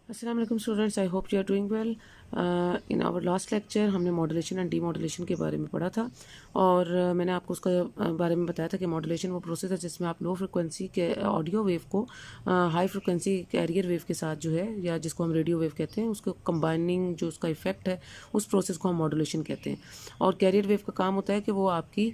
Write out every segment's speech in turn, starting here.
अस्सलाम वालेकुम students, I hope you are doing well. In our last lecture हमने modulation and demodulation के बारे में पढ़ा था और मैंने आपको उसका बारे में बताया था कि मॉड्यूलेशन वो प्रोसेस है जिसमें आप लो फ्रिक्वेंसी के ऑडियो वेव को हाई फ्रिक्वेंसी कैरियर वेव के साथ जो है या जिसको हम रेडियो वेव कहते हैं उसको कंबाइनिंग जो उसका इफेक्ट है उस प्रोसेस को हम मॉड्यूलेशन कहते हैं। और कैरियर वेव का काम होता है कि वो आपकी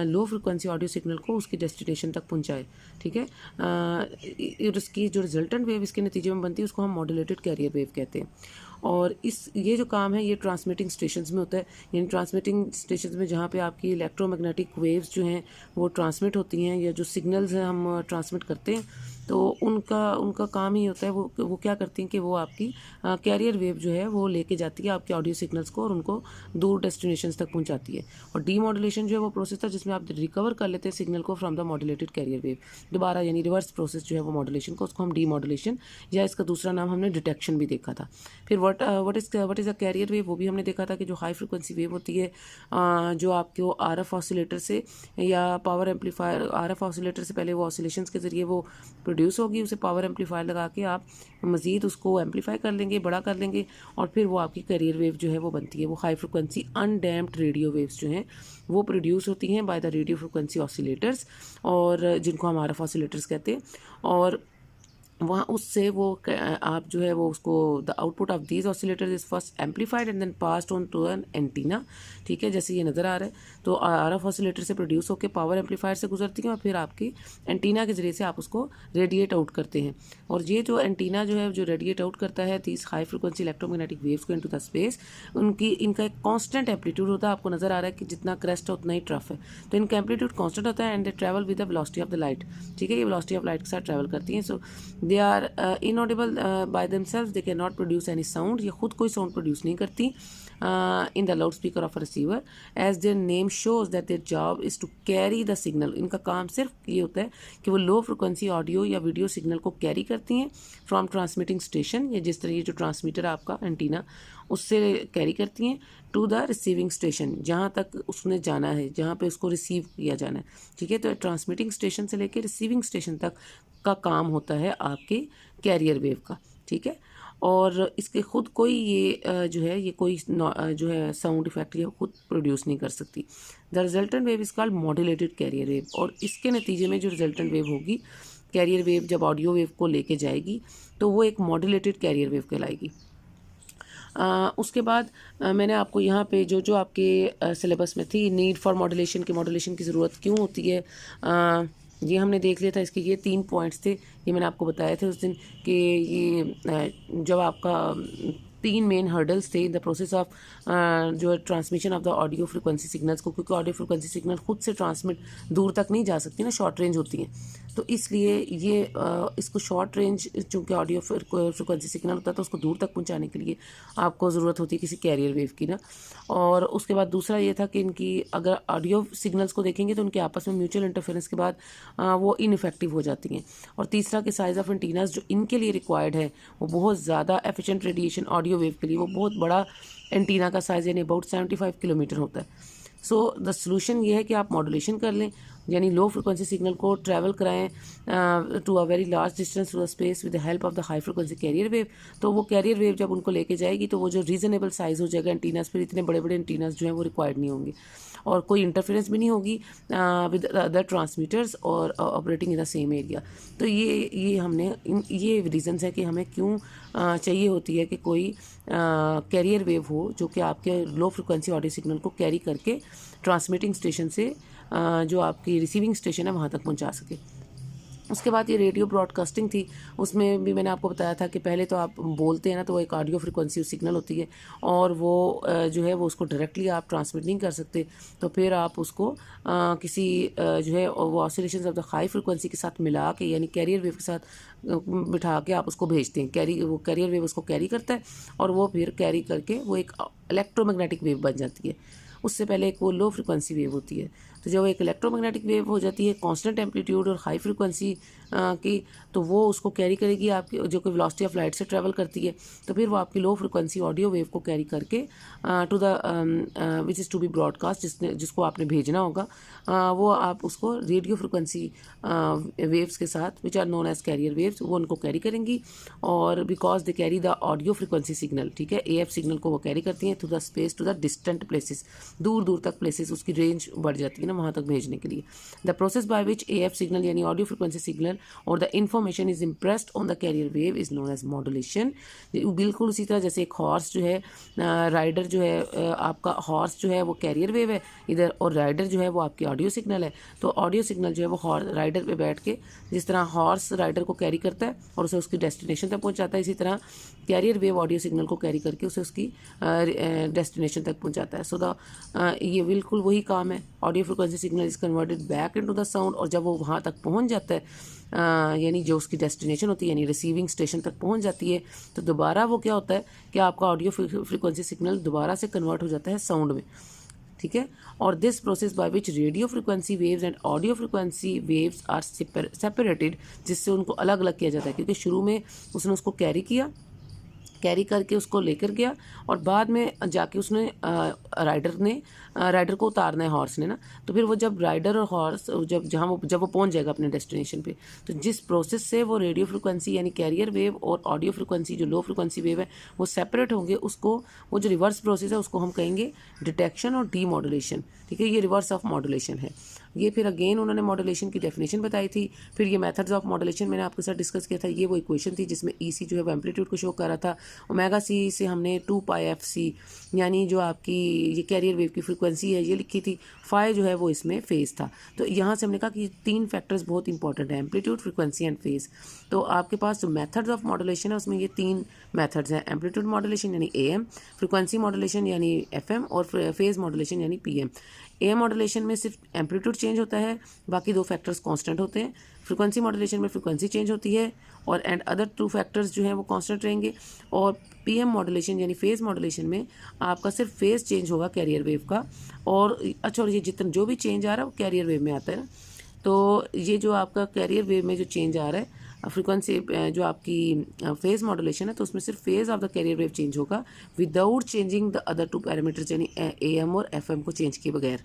लो फ्रिक्वेंसी ऑडियो सिग्नल को उसकी डेस्टिनेशन तक पहुँचाए। ठीक है, और इसकी जो रिजल्टेंट वेव इसके नतीजे में बनती है उसको हम मॉड्यूलेटेड कैरियर वेव कहते हैं। और ये जो काम है ये ट्रांसमिटिंग स्टेशंस में होता है, यानी ट्रांसमिटिंग स्टेशंस में जहाँ पे आपकी इलेक्ट्रोमैग्नेटिक वेव्स जो हैं वो ट्रांसमिट होती हैं या जो सिग्नल्स हैं हम ट्रांसमिट करते हैं, तो उनका उनका काम ही होता है वो क्या करती हैं कि वो आपकी कैरियर वेव जो है वो लेके जाती है आपके ऑडियो सिग्नल्स को और उनको दूर डेस्टिनेशंस तक पहुंचाती है। और डीमॉड्यूलेशन जो है वो प्रोसेस था जिसमें आप रिकवर कर लेते हैं सिग्नल को from the modulated carrier wave दोबारा, यानी रिवर्स प्रोसेस जो है वो मॉड्यूलेशन को, उसको हम डीमॉड्यूलेशन या इसका दूसरा नाम हमने डिटेक्शन भी देखा था। फिर what is a carrier wave, वो भी हमने देखा था कि जो हाई फ्रिक्वेंसी वेव होती है जो आपको आरएफ ऑसिलेटर से या पावर एम्पलीफायर, आरएफ ऑसिलेटर से पहले वो ऑसिलेशंस के ज़रिए वो प्रोड्यूस होगी, उसे पावर एम्पलीफायर लगा के आप मज़ीद उसको एम्पलीफाई कर लेंगे, बड़ा कर लेंगे और फिर वो आपकी कैरियर वेव जो है वो बनती है। वो high frequency undamped radio waves जो हैं वो प्रोड्यूस होती हैं by the radio frequency oscillators, और जिनको हम आरएफ ऑसिलेटर्स कहते हैं। और वहाँ उससे वो आप जो है वो उसको the output of these oscillators is first amplified and then passed on to an antenna. ठीक है, जैसे ये नज़र आ रहा है, तो आरएफ ऑसिलेटर से प्रोड्यूस होकर पावर एम्पलीफायर से गुजरती है और फिर आपकी एंटीना के ज़रिए से आप उसको रेडिएट आउट करते हैं। और ये जो एंटीना जो है जो रेडिएट आउट करता है these high frequency electromagnetic waves को इनटू द स्पेस, इनका एक कांस्टेंट एम्पलीट्यूड होता है। आपको नज़र आ रहा है कि जितना क्रेस्ट है उतना ही ट्रफ है, तो इनका एम्पलीट्यूड कांस्टेंट होता है and they travel with the velocity of the light. ठीक है, ये वेलोसिटी ऑफ लाइट के साथ ट्रैवल करती हैं। So they are inaudible by themselves, they can not produce any sound, ये खुद कोई साउंड प्रोड्यूस नहीं करती in the loud speaker of a receiver, as their name shows that their job is to carry the signal. इनका काम सिर्फ ये होता है कि वो लो फ्रिक्वेंसी ऑडियो या वीडियो सिग्नल को कैरी करती हैं फ्रॉम ट्रांसमिटिंग स्टेशन, या जिस तरह ये जो ट्रांसमीटर आपका एंटीना उससे कैरी करती हैं टू द रिसीविंग स्टेशन, जहाँ तक उसने जाना है, जहाँ पे उसको रिसीव किया जाना है। ठीक है, तो ट्रांसमिटिंग स्टेशन से लेकर रिसीविंग स्टेशन तक का काम होता है आपके कैरियर वेव का। ठीक है, और इसके खुद कोई ये जो है ये कोई जो है साउंड इफेक्ट ये खुद प्रोड्यूस नहीं कर सकती। The resultant wave is called modulated carrier wave, और इसके नतीजे में जो रिजल्टेंट वेव होगी, कैरियर वेव जब ऑडियो वेव को लेके जाएगी तो वो एक मॉड्यूलेटेड कैरियर वेव कहलाएगी। उसके बाद मैंने आपको यहाँ पे जो जो आपके सिलेबस में थी नीड फॉर मॉड्यूलेशन की ज़रूरत क्यों होती है, ये हमने देख लिया था। इसके ये 3 पॉइंट्स थे, ये मैंने आपको बताए थे उस दिन कि ये जब आपका 3 मेन हर्डल्स थे इन द प्रोसेस ऑफ जो है transmission of the audio frequency signals को, क्योंकि ऑडियो फ्रिक्वेंसी सिग्नल खुद से ट्रांसमिट दूर तक नहीं जा सकती ना, शॉर्ट रेंज होती हैं, तो इसलिए ये इसको शॉर्ट रेंज चूँकि ऑडियो फ्रिक्वेंसी सिग्नल होता है तो उसको दूर तक पहुंचाने के लिए आपको ज़रूरत होती है किसी कैरियर वेव की ना। और उसके बाद दूसरा ये था कि इनकी अगर ऑडियो सिग्नल्स को देखेंगे तो उनके आपस में म्यूचुअल इंटरफेरेंस के बाद वो इनइफेक्टिव हो जाती हैं। और तीसरा कि साइज़ ऑफ एंटीनास जो इनके लिए रिक्वायर्ड है वो बहुत ज़्यादा एफिशिएंट रेडिएशन ऑडियो वेव के लिए वो बहुत बड़ा एंटीना का साइज़ यानी अबाउट 75 किलोमीटर होता है। सो द सोल्यूशन ये है कि आप मॉड्यूलेशन कर लें, यानी लो फ्रिक्वेंसी सिग्नल को ट्रैवल कराएं to a very large distance to the space with the help of the high frequency carrier wave. तो वो कैरियर वेव जब उनको लेके जाएगी तो वो जो रीजनेबल साइज़ हो जाएगा एंटीनास, फिर इतने बड़े बड़े एंटीनास जो हैं वो रिक्वायर्ड नहीं होंगे और कोई इंटरफेरेंस भी नहीं होगी विद अदर ट्रांसमीटर्स और operating in the same area. तो ये हमने ये रीजंस है कि हमें क्यों चाहिए होती है कि कोई कैरियर वेव हो जो कि आपके लो फ्रिक्वेंसी ऑडियो सिग्नल को कैरी करके ट्रांसमिटिंग स्टेशन से जो आपकी रिसीविंग स्टेशन है वहाँ तक पहुँचा सके। उसके बाद ये रेडियो ब्रॉडकास्टिंग थी, उसमें भी मैंने आपको बताया था कि पहले तो आप बोलते हैं ना तो वो एक ऑडियो फ्रिक्वेंसी सिग्नल होती है और वो जो है वो उसको डायरेक्टली आप ट्रांसमिट नहीं कर सकते, तो फिर आप उसको किसी जो है वो oscillations of the high frequency के साथ मिला के यानी कैरियर वेव के साथ बिठा के आप उसको भेजते हैं। वो कैरियर वेव उसको कैरी करता है और वो फिर कैरी करके वो एक इलेक्ट्रोमैग्नेटिक वेव बन जाती है। उससे पहले एक वो लो फ्रिक्वेंसी वेव होती है। तो जब एक इलेक्ट्रोमैग्नेटिक वेव हो जाती है कांस्टेंट एम्पलीट्यूड और हाई फ्रिक्वेंसी की, तो वो उसको कैरी करेगी आपकी, जो कि वेलोसिटी ऑफ लाइट से ट्रैवल करती है, तो फिर वो आपकी लो फ्रिक्वेंसी ऑडियो वेव को कैरी करके to the which is to be broadcast, जिसको आपने भेजना होगा, वो आप उसको रेडियो फ्रिक्वेंसी वेव्स के साथ which are known as carrier waves, वो उनको कैरी करेंगी। और because they carry the audio frequency signal, ठीक है, AF सिग्नल को वो कैरी करती हैं through the space to the distant places, दूर दूर तक प्लेसेस, उसकी रेंज बढ़ जाती है ना वहाँ तक भेजने के लिए। The process by which AF signal यानी ऑडियो फ्रिक्वेंसी सिग्नल और the information is impressed on the carrier wave is known as modulation. बिल्कुल उसी तरह जैसे एक हॉर्स जो है, राइडर जो है, आपका हॉर्स जो है वो कैरियर वेव है इधर, और राइडर जो है वो आपकी ऑडियो सिग्नल है। तो ऑडियो सिग्नल जो है वो राइडर पे बैठ के, जिस तरह हॉर्स राइडर को कैरी करता है और उसे उसकी डेस्टिनेशन तक पहुंचाता है, इसी तरह कैरियर वेव ऑडियो सिग्नल को कैरी करके उसे उसकी डेस्टिनेशन तक पहुंचाता है। सो ये बिल्कुल वही काम है। Audio frequency signal is converted back into the sound, और जब वो वहाँ तक पहुँच जाता है, यानी जो उसकी डेस्टिनेशन होती है यानी रिसीविंग स्टेशन तक पहुंच जाती है, तो दोबारा वो क्या होता है कि आपका ऑडियो फ्रिक्वेंसी सिग्नल दोबारा से कन्वर्ट हो जाता है साउंड में, ठीक है। और this process by which radio frequency waves and audio frequency waves are separated, जिससे उनको अलग अलग किया जाता है, क्योंकि शुरू में उसने उसको कैरी किया, कैरी करके उसको लेकर गया, और बाद में जाके उसने राइडर को उतारना है हॉर्स ने ना, तो फिर वो जब राइडर और हॉर्स जब वो पहुंच जाएगा अपने डेस्टिनेशन पे, तो जिस प्रोसेस से वो रेडियो फ्रिक्वेंसी यानी कैरियर वेव और ऑडियो फ्रिक्वेंसी जो लो फ्रिक्वेंसी वेव है वो सेपरेट होंगे, उसको वो जो रिवर्स प्रोसेस है उसको हम कहेंगे डिटेक्शन और डीमॉड्यूलेशन, ठीक है। ये रिवर्स ऑफ मॉड्यूलेशन है। ये फिर अगेन उन्होंने मॉड्यूलेशन की डेफिनेशन बताई थी। फिर ये मेथड्स ऑफ मॉड्यूलेशन मैंने आपके साथ डिस्कस किया था। ये वो इक्वेशन थी जिसमें EC जो है वो एम्पलीट्यूड को शो कर रहा था, ओमेगा C से हमने 2πfc यानी जो आपकी ये कैरियर वेव की फ्रिक्वेंसी है ये लिखी थी, फाई जो है वो इसमें फेज़ था। तो यहाँ से हमने कहा कि 3 फैक्टर्स बहुत इंपॉर्टेंट है, एम्पलीट्यूड, फ्रिक्वेंसी एंड फेज़। तो आपके पास जो मेथड्स ऑफ मॉड्यूलेशन है उसमें ये 3 मेथड्स हैं, एम्पलीट्यूड मॉड्यूलेशन यानी AM, फ्रिक्वेंसी मॉड्यूलेशन यानी FM, और फेज़ मॉड्यूलेशन यानी PM। AM मॉड्यूलेशन में सिर्फ एम्पलीट्यूड चेंज होता है, बाकी 2 फैक्टर्स कांस्टेंट होते हैं। फ्रिक्वेंसी मॉड्यूलेशन में फ्रिक्वेंसी चेंज होती है और एंड अदर 2 फैक्टर्स जो हैं वो कांस्टेंट रहेंगे। और PM मॉड्यूलेशन यानी फेज़ मॉड्यूलेशन में आपका सिर्फ फेज़ चेंज होगा कैरियर वेव का, और अच्छा, और ये जितना जो भी चेंज आ रहा है वो कैरियर वेव में आता है ना। तो ये जो आपका कैरियर वेव में जो चेंज आ रहा है फ्रीक्वेंसी, जो आपकी फेज़ मॉड्यूलेशन है, तो उसमें सिर्फ phase of the carrier wave change होगा without changing the other 2 parameters यानी AM और FM को चेंज किए बगैर।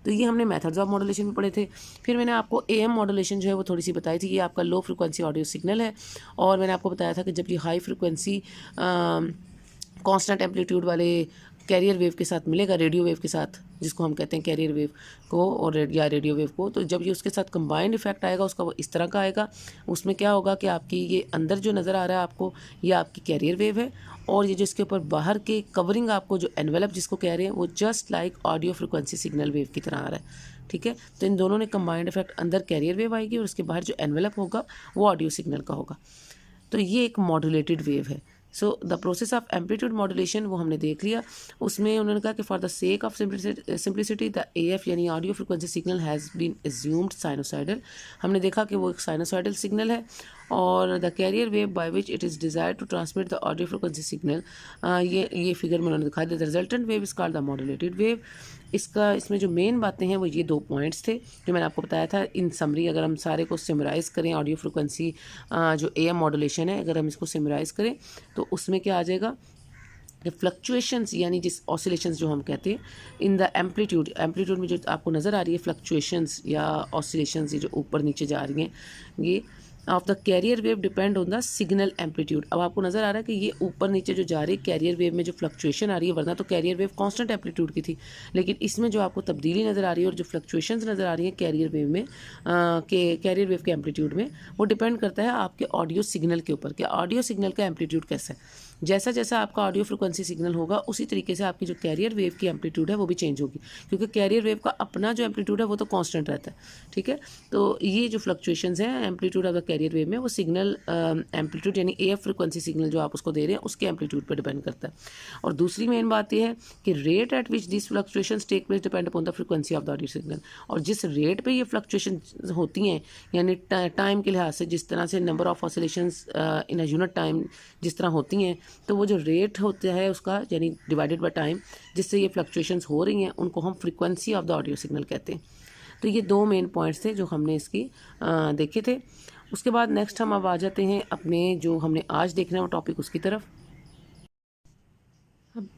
तो ये हमने मेथड्स ऑफ मॉड्यूलेशन में पढ़े थे। फिर मैंने आपको AM मॉड्यूलेशन जो है वो थोड़ी सी बताई थी। ये आपका लो फ्रिक्वेंसी ऑडियो सिग्नल है, और मैंने आपको बताया था कि जब ये हाई फ्रिक्वेंसी कांस्टेंट एम्पलीट्यूड वाले कैरियर वेव के साथ मिलेगा, रेडियो वेव के साथ, जिसको हम कहते हैं कैरियर वेव को और या रेडियो वेव को, तो जब ये उसके साथ कंबाइंड इफेक्ट आएगा उसका वो इस तरह का आएगा। उसमें क्या होगा कि आपकी ये अंदर जो नज़र आ रहा है आपको, ये आपकी कैरियर वेव है, और ये जो इसके ऊपर बाहर के कवरिंग आपको जो एनवेलप जिसको कह रहे हैं वो just like audio frequency signal wave की तरह आ रहा है, ठीक है। तो इन दोनों ने कंबाइंड इफेक्ट, अंदर कैरियर वेव आएगी और उसके बाहर जो एनवेलप होगा वो ऑडियो सिग्नल का होगा। तो ये एक मॉड्यूलेटेड वेव है। So the process of amplitude modulation वो हमने देख लिया। उसमें उन्होंने कहा कि for the sake of simplicity the AF यानी audio frequency signal has been assumed sinusoidal. हमने देखा कि वो एक साइनोसाइडल सिग्नल है, और the carrier wave by which it is desire to transmit the audio frequency signal, ये फिगर में उन्होंने दिखा दिया। The resultant wave is called the modulated wave. इसमें जो मेन बातें हैं वो ये 2 पॉइंट्स थे जो मैंने आपको बताया था। इन समरी अगर हम सारे को सिमराइज़ करें, ऑडियो फ्रिक्वेंसी जो AM मॉड्यूलेशन है अगर हम इसको सिमराइज़ करें तो उसमें क्या आ जाएगा कि फ्लक्चुएशंस यानी जिस ऑसिलेशंस जो हम कहते हैं इन द एम्पलीट्यूड में जो आपको नज़र आ रही है फ्लक्चुएशंस या ऑसिलेशंस, ये जो ऊपर नीचे जा रही हैं, ये of the carrier wave depend on the signal amplitude. अब आपको नज़र आ रहा है कि ये ऊपर नीचे जो जा रही है कैरियर वेव में जो फ्लक्चुएशन आ रही है, वरना तो कैरियर वेव कांस्टेंट एम्पलीट्यूड की थी, लेकिन इसमें जो आपको तब्दीली नज़र आ रही है और जो फ्लक्चुएशंस नज़र आ रही है कैरियर वेव में कैरियर वेव के एम्पलीट्यूड में, वो डिपेंड करता है आपके ऑडियो सिग्नल के ऊपर कि ऑडियो सिग्नल का एम्पलीट्यूड कैसा है। जैसा जैसा आपका ऑडियो फ्रिक्वेंसी सिग्नल होगा उसी तरीके से आपकी जो कैरियर वेव की एम्पलीट्यूड है वो भी चेंज होगी, क्योंकि कैरियर वेव का अपना जो एम्पलीट्यूड है वो तो कांस्टेंट रहता है, ठीक है। तो ये जो फ्लक्चुएशंस हैं amplitude of the carrier wave में, वो सिग्नल एम्पलीट्यूड यानी AF फ्रिक्वेंसी सिग्नल जो आप उसको दे रहे हैं उसके एम्पलीट्यूड पर डिपेंड करता है। और दूसरी मेन बात यह है कि rate at which this fluctuations take place depend upon the frequency of the audio signal. और जिस रेट पे ये फ्लक्चुएशन होती हैं यानी टाइम के लिहाज से, जिस तरह से number of oscillations in a unit time जिस तरह होती हैं, तो वो जो रेट होता है उसका यानी डिवाइडेड बाय टाइम जिससे ये फ्लक्चुएशंस हो रही हैं उनको हम frequency of the audio signal कहते हैं। तो ये 2 मेन पॉइंट्स थे जो हमने इसकी देखे थे। उसके बाद नेक्स्ट हम अब आ जाते हैं अपने जो हमने आज देखना है वो टॉपिक उसकी तरफ।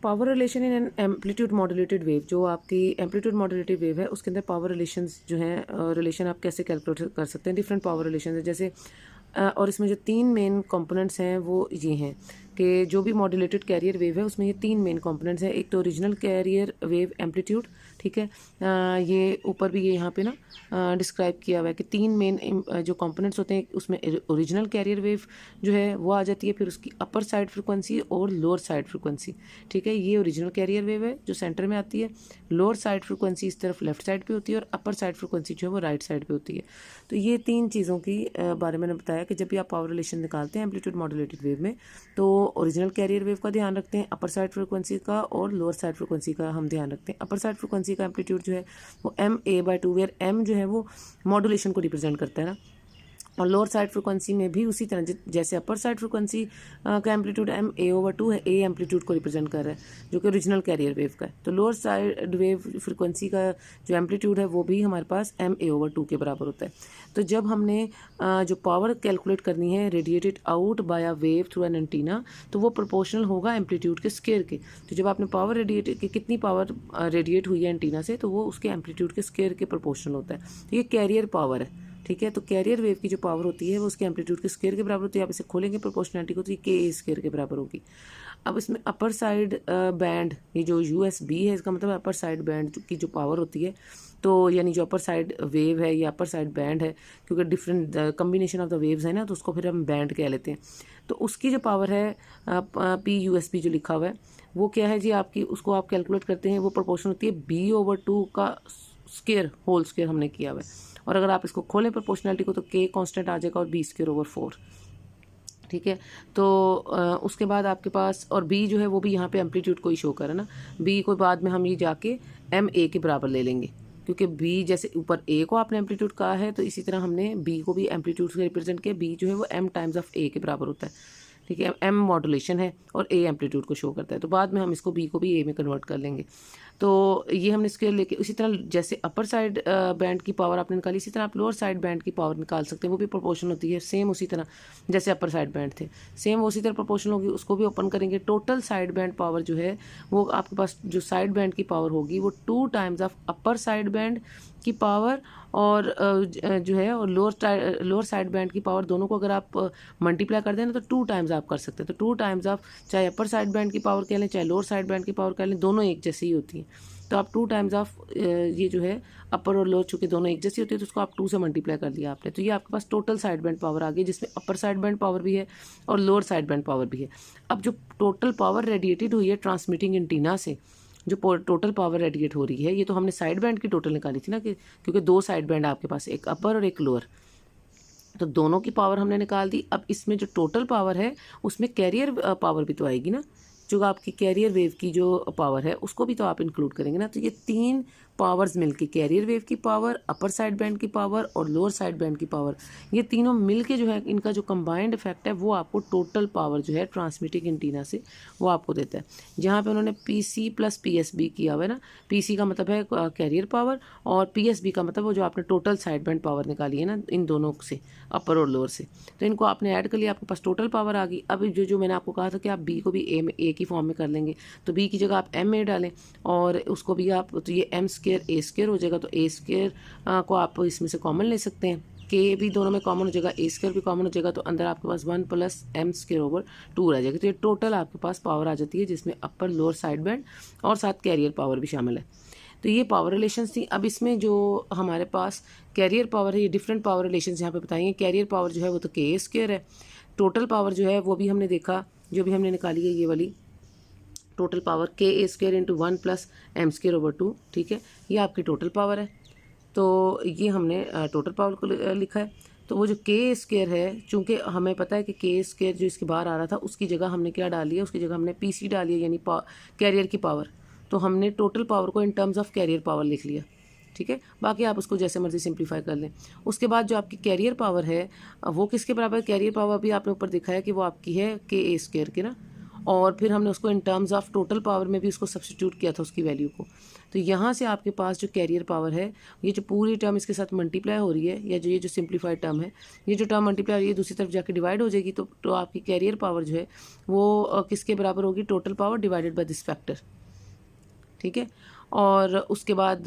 Power relation in an amplitude modulated wave, जो आपकी एम्पलीट्यूड मॉड्यूलेटेड वेव है उसके अंदर पावर रिलेशंस जो हैं रिलेशन आप कैसे कैलकुलेट कर सकते हैं। डिफरेंट पावर रिलेशन है जैसे और इसमें जो 3 मेन कंपोनेंट्स हैं वो ये हैं कि जो भी मॉड्यूलेटेड कैरियर वेव है उसमें ये 3 मेन कंपोनेंट्स हैं। एक तो ओरिजिनल कैरियर वेव एम्पलीट्यूड, ठीक है, ये ऊपर भी ये यहाँ पे ना डिस्क्राइब किया हुआ है कि 3 मेन जो कंपोनेंट्स होते हैं उसमें ओरिजिनल कैरियर वेव जो है वो आ जाती है, फिर उसकी अपर साइड फ्रिक्वेंसी और लोअर साइड फ्रिक्वेंसी, ठीक है। ये ओरिजिनल कैरियर वेव है जो सेंटर में आती है, लोअर साइड फ्रिक्वेंसी इस तरफ लेफ्ट साइड पे होती है और अपर साइड फ्रिक्वेंसी जो है वो राइट साइड पे होती है। तो ये 3 चीज़ों की बारे में मैंने बताया कि जब भी आप पावर रिलेशन निकालते हैं एम्पलीट्यूड मॉड्यूलेटेड वेव में तो ओरिजिनल कैरियर वेव का ध्यान रखते हैं, अपर साइड फ्रिक्वेंसी का और लोअर साइड फ्रिक्वेंसी का हम ध्यान रखते हैं। अपर साइड फ्रिक्वेंसी का एम्पलीट्यूड जो है वो MA/2, वेयर M जो है वो मॉड्यूलेशन को रिप्रेजेंट करता है ना, और लोअर साइड फ्रिक्वेंसी में भी उसी तरह जैसे अपर साइड फ्रिक्वेंसी का एम्पलीट्यूड MA/2 है, A एम्पलीट्यूड को रिप्रेजेंट कर रहा है जो कि ओरिजिनल कैरियर वेव का है। तो लोअर साइड वेव फ्रिक्वेंसी का जो एम्पलीट्यूड है वो भी हमारे पास MA/2 के बराबर होता है। तो जब हमने जो पावर कैलकुलेट करनी है radiated out by a wave through an antenna, तो वो प्रोपोर्शनल होगा एम्पलीट्यूड के स्केयर के। तो जब आपने पावर रेडिएट की कितनी पावर रेडिएट हुई है एंटीना से, तो वो उसके एम्पलीट्यूड के स्केयर के प्रोपोर्शनल होता है। तो ये कैरियर पावर है, ठीक है। तो कैरियर वेव की जो पावर होती है वो उसके एम्पलीट्यूड के स्केयर के बराबर होती है। आप इसे खोलेंगे प्रोपोर्शनलिटी को तो ये के स्केयर के बराबर होगी। अब इसमें अपर साइड बैंड, ये जो USB है इसका मतलब अपर साइड बैंड की जो पावर होती है, तो यानी जो अपर साइड वेव है या अपर साइड बैंड है, क्योंकि different combination of the waves है ना, तो उसको फिर हम बैंड कह लेते हैं। तो उसकी जो पावर है PUSB जो लिखा हुआ है वो क्या है जी आपकी, उसको आप कैलकुलेट करते हैं, वो प्रोपोर्शन होती है B/2 का स्केयर, होल स्केयर हमने किया हुआ है। और अगर आप इसको खोलें प्रोपोर्शनलिटी को तो K कांस्टेंट आ जाएगा और B²/4, ठीक है। तो उसके बाद आपके पास और B जो है वो भी यहाँ पे एम्पलीट्यूड को ही शो कर है ना, B को बाद में हम ये जाके MA के बराबर ले लेंगे, क्योंकि B जैसे ऊपर A को आपने एम्पलीट्यूड कहा है तो इसी तरह हमने B को भी एम्पलीट्यूड से रिप्रेजेंट किया। B जो है वो M टाइम्स ऑफ A के बराबर होता है, ठीक है। M मॉड्यूलेशन है और A एम्पलीट्यूड को शो करता है, तो बाद में हम इसको B को भी A में कन्वर्ट कर लेंगे। तो ये हमने स्केल लेके उसी तरह जैसे अपर साइड बैंड की पावर आपने निकाली, इसी तरह आप लोअर साइड बैंड की पावर निकाल सकते हैं, वो भी प्रोपोर्शन होती है सेम उसी तरह जैसे अपर साइड बैंड थे, सेम उसी तरह प्रोपोर्शन होगी। उसको भी ओपन करेंगे, टोटल साइड बैंड पावर जो है वो आपके पास जो साइड बैंड की पावर होगी वो 2 times of upper side band की पावर और जो है और लोअर साइड बैंड की पावर, दोनों को अगर आप मल्टीप्लाई कर दें ना तो 2 टाइम्स आप कर सकते हैं। तो 2 टाइम्स ऑफ चाहे अपर साइड बैंड की पावर कह लें चाहे लोअर साइड बैंड की पावर कह लें, दोनों एक जैसी ही होती हैं। तो आप 2 टाइम्स ऑफ ये जो है अपर और लोअर चूँकि दोनों एक जैसी होती है तो उसको आप 2 से मल्टीप्लाई कर लिया आपने, तो ये आपके पास टोटल साइड बैंड पावर आ गई जिसमें अपर साइड बैंड पावर भी है और लोअर साइड बैंड पावर भी है। अब जो टोटल पावर रेडिएटेड हुई है ट्रांसमिटिंग एंटीना से, जो टोटल पावर रेडिएट हो रही है, ये तो हमने साइड बैंड की टोटल निकाली थी ना, कि क्योंकि 2 साइड बैंड आपके पास, एक अपर और एक लोअर, तो दोनों की पावर हमने निकाल दी। अब इसमें जो टोटल पावर है उसमें कैरियर पावर भी तो आएगी ना, जो आपकी कैरियर वेव की जो पावर है उसको भी तो आप इंक्लूड करेंगे ना। तो ये 3 पावर्स मिलके, कैरियर वेव की पावर, अपर साइड बैंड की पावर और लोअर साइड बैंड की पावर, ये तीनों मिलके जो है इनका जो कंबाइंड इफेक्ट है वो आपको टोटल पावर जो है ट्रांसमिटिंग एंटीना से वो आपको देता है। जहाँ पे उन्होंने PC + PSB किया हुआ है ना, PC का मतलब है कैरियर पावर और PSB का मतलब वो जो आपने टोटल साइड बैंड पावर निकाली है ना इन दोनों से, अपर और लोअर से, तो इनको आपने ऐड कर लिया, आपके पास टोटल पावर आ गई। अब जो मैंने आपको कहा था कि आप B को भी A की फॉर्म में कर लेंगे, तो B की जगह आप MA डालें और उसको भी आप, तो ये M² A² हो जाएगा, तो A² को आप इसमें से कॉमन ले सकते हैं, K भी दोनों में कॉमन हो जाएगा, A² भी कॉमन हो जाएगा, तो अंदर आपके पास 1 + M²/2 रह जाएगा। तो ये टोटल आपके पास पावर आ जाती है जिसमें अपर लोअर साइड बैंड और साथ कैरियर पावर भी शामिल है। तो ये पावर रिलेशंस थी। अब इसमें जो हमारे पास कैरियर पावर है, ये डिफरेंट पावर रिलेशंस यहाँ पे बताएंगे। कैरियर पावर जो है वो तो K² है, टोटल पावर जो है वो भी हमने देखा, जो भी हमने निकाली है ये वाली टोटल पावर Ka² × 1 + M²/2, ठीक है, ये आपकी टोटल पावर है। तो ये हमने टोटल पावर को लिखा है। तो वो जो K² है, चूँकि हमें पता है कि K² जो इसके बाहर आ रहा था उसकी जगह हमने क्या डाली है, उसकी जगह हमने PC डाली है, यानी कैरियर की पावर। तो हमने टोटल पावर को in terms of carrier power लिख लिया, ठीक है। बाकी आप उसको जैसे मर्जी सिंप्लीफाई कर लें। उसके बाद जो आपकी कैरियर पावर है वो किसके बराबर, कैरियर पावर भी आपने ऊपर देखा है कि वो आपकी है Ka² की ना, और फिर हमने उसको इन टर्म्स ऑफ टोटल पावर में भी उसको सब्स्टिट्यूट किया था उसकी वैल्यू को। तो यहाँ से आपके पास जो कैरियर पावर है, ये जो पूरी टर्म इसके साथ मल्टीप्लाई हो रही है, या जो ये जो सिंप्लीफाइड टर्म है, ये जो टर्म मल्टीप्लाई हो रही है दूसरी तरफ जाके डिवाइड हो जाएगी, तो आपकी कैरियर पावर जो है वो किसके बराबर होगी? Total power divided by this factor. ठीक है। और उसके बाद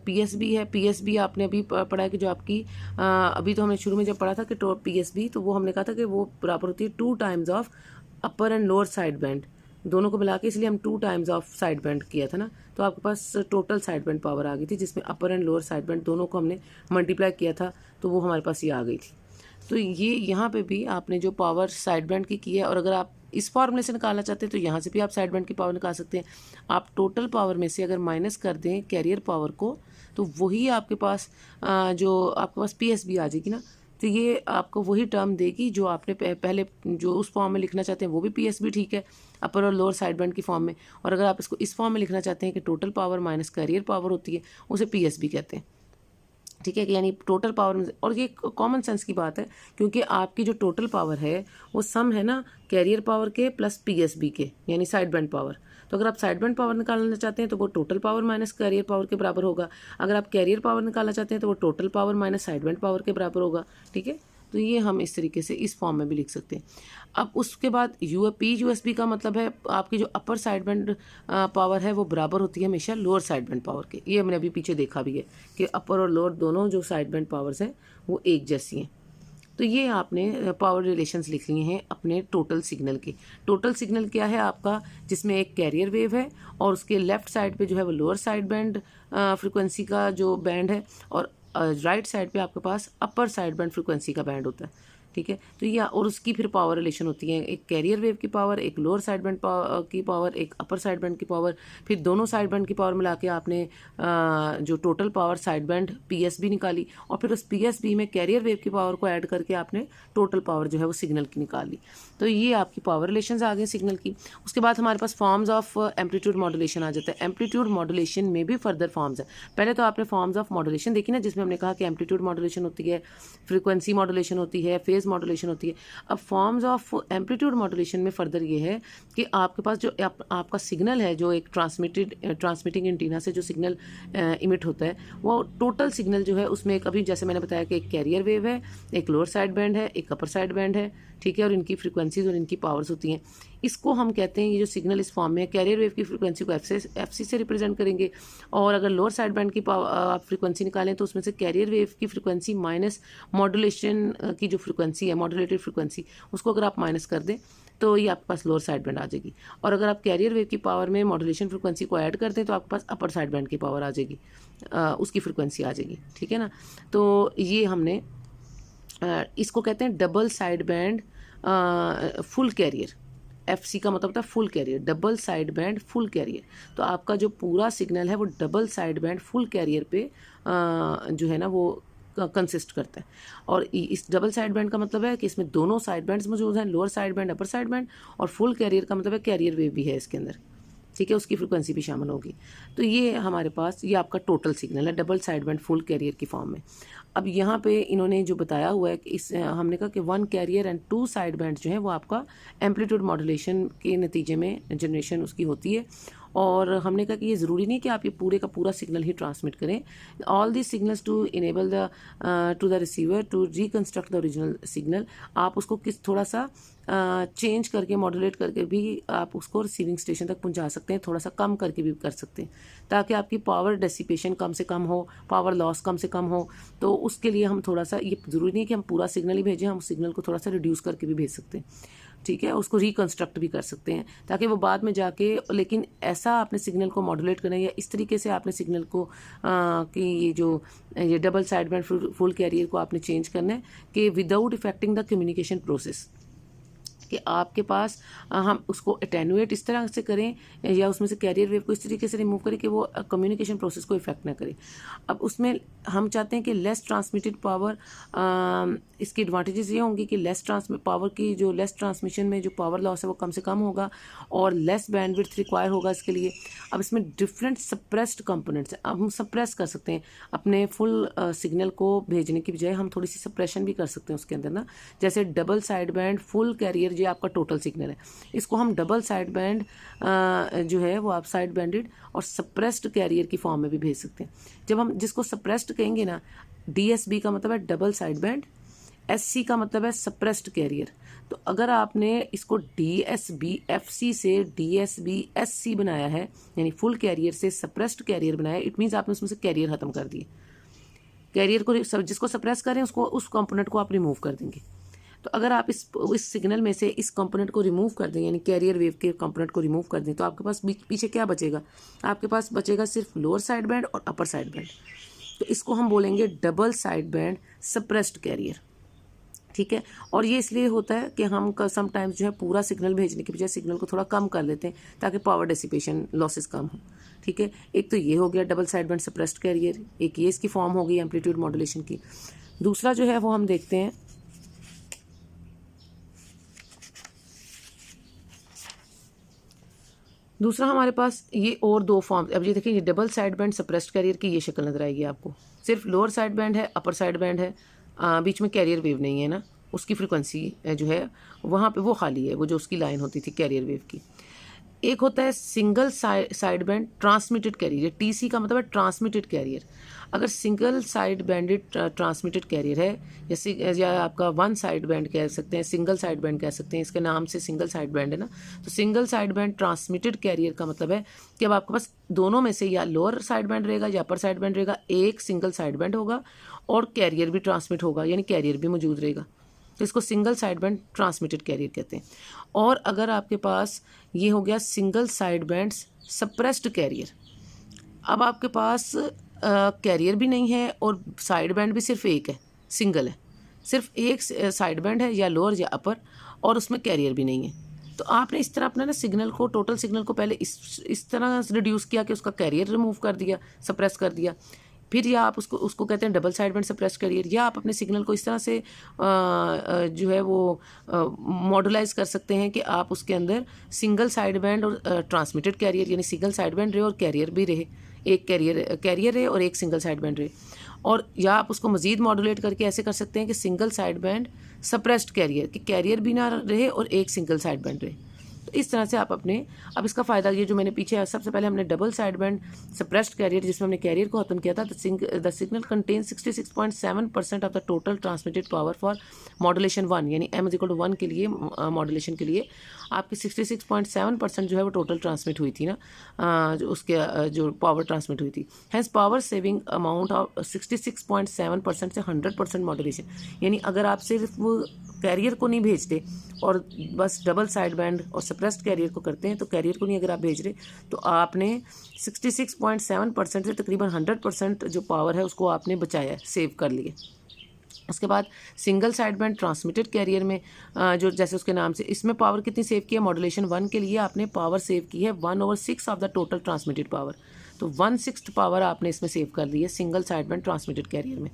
पीएसबी है। पीएसबी आपने अभी पढ़ा है कि जो आपकी अभी तो हमने शुरू में जब पढ़ा था कि पीएसबी, तो वो हमने कहा था कि वो बराबर होती है 2 times of upper and lower side band, दोनों को मिला के, इसलिए हम 2 टाइम्स ऑफ साइड बैंड किया था ना। तो आपके पास टोटल साइड बैंड पावर आ गई थी, जिसमें अपर एंड लोअर साइड बैंड दोनों को हमने मल्टीप्लाई किया था, तो वो हमारे पास ये आ गई थी। तो ये यहाँ पे भी आपने जो पावर साइड बैंड की है, और अगर आप इस फॉर्मूले से निकालना चाहते हैं तो यहाँ से भी आप साइड बैंड की पावर निकाल सकते हैं। आप टोटल पावर में से अगर माइनस कर दें कैरियर पावर को, तो वही आपके पास जो आपके पास पीएसबी आ जाएगी ना। तो ये आपको वही टर्म देगी जो आपने पहले जो उस फॉर्म में लिखना चाहते हैं वो भी पीएसबी ठीक है, अपर और लोअर साइड बैंड की फॉर्म में। और अगर आप इसको इस फॉर्म में लिखना चाहते हैं कि total power minus carrier power होती है, उसे पीएसबी कहते हैं। ठीक है कि यानी टोटल पावर में, और ये कॉमन सेंस की बात है क्योंकि आपकी जो टोटल पावर है वो सम है ना कैरियर पावर के प्लस पीएसबी के, यानी साइड बैंड पावर। तो अगर आप साइड बैंड पावर निकालना चाहते हैं तो वो total power minus carrier power के बराबर होगा। अगर आप कैरियर पावर निकालना चाहते हैं तो वो total power minus side band power के बराबर होगा। ठीक है। तो ये हम इस तरीके से इस फॉर्म में भी लिख सकते हैं। अब उसके बाद पीयूएसबी का मतलब है आपकी जो अपर साइड बैंड पावर है वो बराबर होती है हमेशा लोअर साइड बैंड पावर के। ये हमने अभी पीछे देखा भी है कि अपर और लोअर दोनों जो साइड बैंड पावर्स हैं वो एक जैसी हैं। तो ये आपने पावर रिलेशंस लिख लिए हैं अपने टोटल सिग्नल के। टोटल सिग्नल क्या है आपका? जिसमें एक कैरियर वेव है और उसके लेफ्ट साइड पे जो है वो लोअर साइड बैंड फ्रिक्वेंसी का जो बैंड है, और राइट साइड पे आपके पास अपर साइड बैंड फ्रिक्वेंसी का बैंड होता है। ठीक है। तो ये और उसकी फिर पावर रिलेशन होती है, एक कैरियर वेव की पावर, एक लोअर साइड बैंड की पावर, एक अपर साइड बैंड की पावर, फिर दोनों साइड बैंड की पावर मिला के आपने जो total power side band PSB निकाली, और फिर उस पीएसबी में कैरियर वेव की पावर को ऐड करके आपने टोटल पावर जो है वो सिग्नल की निकाली। तो ये आपकी पावर रिलेशंस आ गए सिग्नल की। उसके बाद हमारे पास फॉर्म्स ऑफ एम्पलीट्यूड मॉड्यूलेशन आ जाता है। एम्पलीट्यूड मॉड्यूलेशन में भी फर्दर फॉर्म्स है। पहले तो आपने फॉर्म्स ऑफ मॉड्यूलेशन देखी ना, जिसमें हमने कहा कि एम्पलीट्यूड मॉड्यूलेशन होती है, फ्रीक्वेंसी मॉड्यूलेशन होती है, फेज मॉड्यूलेशन होती है। अब फॉर्म्स ऑफ एम्पलीट्यूड मॉड्यूलेशन में फर्दर ये है कि आपके पास जो आपका सिग्नल है, जो एक ट्रांसमिटिंग एंटीना से जो सिग्नल इमिट होता है, वो टोटल सिग्नल जो है उसमें एक, अभी जैसे मैंने बताया कि एक कैरियर वेव है, एक लोअर साइड बैंड है, एक अपर साइड बैंड है। ठीक है। और इनकी फ्रीक्वेंसीज और इनकी पावर्स होती हैं। इसको हम कहते हैं, ये जो सिग्नल इस फॉर्म में है, कैरियर वेव की फ्रीक्वेंसी को एफसी से रिप्रेजेंट करेंगे, और अगर लोअर साइड बैंड की आप फ्रीक्वेंसी निकालें तो उसमें से कैरियर वेव की फ्रीक्वेंसी माइनस मॉड्यूलेशन की जो फ्रीक्वेंसी है, मॉड्यूलेटेड फ्रीक्वेंसी, उसको अगर आप माइनस कर दें तो ये आपके पास लोअर साइड बैंड आ जाएगी। और अगर आप कैरियर वेव की पावर में मॉड्यूलेशन फ्रीक्वेंसी को ऐड कर दें तो आपके पास अपर साइड बैंड की पावर आ जाएगी, उसकी फ्रीक्वेंसी आ जाएगी। ठीक है ना। तो ये हमने इसको कहते हैं double side band full carrier. FC का मतलब होता है full carrier, double side band full carrier. तो आपका जो पूरा सिग्नल है वो double side band full carrier पे जो है ना वो कंसिस्ट करता है। और इस डबल साइड बैंड का मतलब है कि इसमें दोनों साइड बैंड्स मौजूद हैं, lower side band, upper side band, और फुल कैरियर का मतलब है कैरियर वेव भी है इसके अंदर। ठीक है। उसकी फ्रीक्वेंसी भी शामिल होगी। तो ये हमारे पास ये आपका टोटल सिग्नल है double side band full carrier की फॉर्म में। अब यहाँ पे इन्होंने जो बताया हुआ है कि इस हमने कहा कि 1 कैरियर एंड 2 साइड बैंड जो है वो आपका एम्पलीट्यूड मॉड्यूलेशन के नतीजे में जनरेशन उसकी होती है। और हमने कहा कि ये ज़रूरी नहीं कि आप ये पूरे का पूरा सिग्नल ही ट्रांसमिट करें। All the signals to enable the to the receiver to reconstruct the original signal, आप उसको किस थोड़ा सा चेंज करके मॉड्यूलेट करके भी आप उसको रिसीविंग स्टेशन तक पहुंचा सकते हैं, थोड़ा सा कम करके भी कर सकते हैं, ताकि आपकी पावर डेसिपेशन कम से कम हो, पावर लॉस कम से कम हो। तो उसके लिए हम थोड़ा सा, ये ज़रूरी नहीं कि हम पूरा सिग्नल ही भेजें, हम उस सिग्नल को थोड़ा सा रिड्यूस करके भी भेज सकते हैं। ठीक है। उसको रिकंस्ट्रक्ट भी कर सकते हैं ताकि वो बाद में जाके, लेकिन ऐसा आपने सिग्नल को मॉड्यूलेट करना है या इस तरीके से आपने सिग्नल को कि ये double side band full carrier को आपने चेंज करना है कि without affecting the communication process, कि आपके पास हम उसको अटेनुएट इस तरह से करें या उसमें से कैरियर वेव को इस तरीके से रिमूव करें कि वो कम्युनिकेशन प्रोसेस को इफेक्ट ना करे। अब उसमें हम चाहते हैं कि लेस ट्रांसमिटेड पावर, इसकी एडवांटेजेस ये होंगी कि लेस पावर की जो लेस ट्रांसमिशन में जो पावर लॉस है वो कम से कम होगा और लेस बैंडविड्थ रिक्वायर होगा इसके लिए। अब इसमें डिफरेंट सप्रेस्ड कंपोनेंट्स हैं। अब हम सप्रेस कर सकते हैं अपने फुल सिग्नल को भेजने की बजाय हम थोड़ी सी सप्रेशन भी कर सकते हैं उसके अंदर ना। जैसे double side band full carrier ये आपका टोटल सिग्नल है। इसको हम डबल साइड बैंड जो है वो आप साइड बैंडेड और सप्रेस्ड कैरियर की फॉर्म में भी भेज सकते हैं। जब हम जिसको सप्रेस्ड कहेंगे ना, DSB का मतलब है डबल साइड बैंड, SC का मतलब है सप्रेस्ड कैरियर। तो अगर आपने इसको DSB-FC से DSB-SC बनाया है, यानी फुल कैरियर से सप्रेस्ड कैरियर बनाया, इट मीन्स आपने उसमें से कैरियर खत्म कर दिए। कैरियर को जिसको सप्रेस करें उसको, उस कंपोनेंट को आप रिमूव कर देंगे। तो अगर आप इस सिग्नल में से इस कंपोनेंट को रिमूव कर दें, यानी कैरियर वेव के कंपोनेंट को रिमूव कर दें, तो आपके पास पीछे क्या बचेगा? आपके पास बचेगा सिर्फ लोअर साइड बैंड और अपर साइड बैंड। तो इसको हम बोलेंगे double side band suppressed career, ठीक है। और ये इसलिए होता है कि हम समटाइम्स जो है पूरा सिग्नल भेजने के बजाय सिग्नल को थोड़ा कम कर लेते हैं ताकि पावर डेसिपेशन लॉसेस कम हो, ठीक है। एक तो ये हो गया double side band suppressed career, एक ये इसकी फॉर्म हो गई एम्पलीट्यूड मॉड्यूलेशन की। दूसरा जो है वो हम देखते हैं, दूसरा हमारे पास ये और दो फॉर्म। अब ये देखिए, ये double side band suppressed career की ये शक्ल नजर आएगी आपको। सिर्फ लोअर साइड बैंड है, अपर साइड बैंड है, बीच में कैरियर वेव नहीं है ना, उसकी फ्रिक्वेंसी जो है वहाँ पे वो खाली है, वो जो उसकी लाइन होती थी कैरियर वेव की। एक होता है single side band transmitted carrier, TC का मतलब है ट्रांसमिटेड कैरियर। अगर single side banded transmitted carrier है, या आपका वन साइड बैंड कह सकते हैं, सिंगल साइड बैंड कह सकते हैं, इसके नाम से सिंगल साइड बैंड है ना। तो single side band transmitted carrier का मतलब है कि अब आपके पास दोनों में से या लोअर साइड बैंड रहेगा या अपर साइड बैंड रहेगा, एक सिंगल साइड बैंड होगा और कैरियर भी ट्रांसमिट होगा, यानी कैरियर भी मौजूद रहेगा। तो इसको single side band transmitted carrier कहते हैं। और अगर आपके पास ये हो गया single side band suppressed carrier, अब आपके पास कैरियर भी नहीं है और साइड बैंड भी सिर्फ एक है, सिंगल है, सिर्फ एक साइड बैंड है या लोअर या अपर, और उसमें कैरियर भी नहीं है। तो आपने इस तरह अपना ना सिग्नल को, टोटल सिग्नल को पहले इस तरह रिड्यूस किया कि उसका कैरियर रिमूव कर दिया, सप्रेस कर दिया। फिर या आप उसको कहते हैं double side band suppress carrier, या आप अपने सिग्नल को इस तरह से जो है वो मॉडुलाइज कर सकते हैं कि आप उसके अंदर सिंगल साइड बैंड और ट्रांसमिटेड कैरियर, यानी सिंगल साइड बैंड रहे और कैरियर भी रहे, एक कैरियर रहे और एक सिंगल साइड बैंड रहे। और या आप उसको मज़ीद मॉडुलेट करके ऐसे कर सकते हैं कि single side band suppressed career, कि कैरियर भी ना रहे और एक सिंगल साइड बैंड रहे। तो इस तरह से आप अपने, अब इसका फ़ायदा ये जो मैंने पीछे सबसे पहले हमने double side band suppressed career जिसमें हमने कैरियर को खत्म किया था, the signal contain 66.7% of the total transmitted power for modulation 1, यानी m=1 के लिए मॉडुलेशन के लिए आपकी 66.7% जो है वो टोटल ट्रांसमिट हुई थी ना, जो उसके जो पावर ट्रांसमिट हुई थी। Hence power saving amount of 66.7% से 100% मॉडुलेशन, यानी अगर आप सिर्फ कैरियर को नहीं भेजते और बस डबल साइड बैंड और सप्रेस्ड कैरियर को करते हैं, तो कैरियर को नहीं अगर आप भेज रहे तो आपने 66.7% से तकरीबन 100% जो पावर है उसको आपने बचाया, सेव कर लिए। उसके बाद single side band transmitted carrier में जो जैसे उसके नाम से, इसमें पावर कितनी सेव की है? मॉडुलेशन 1 के लिए आपने पावर सेव की है 1/6 of the total transmitted power. तो 1/6 पावर आपने इसमें सेव कर दी है single side band transmitted carrier में।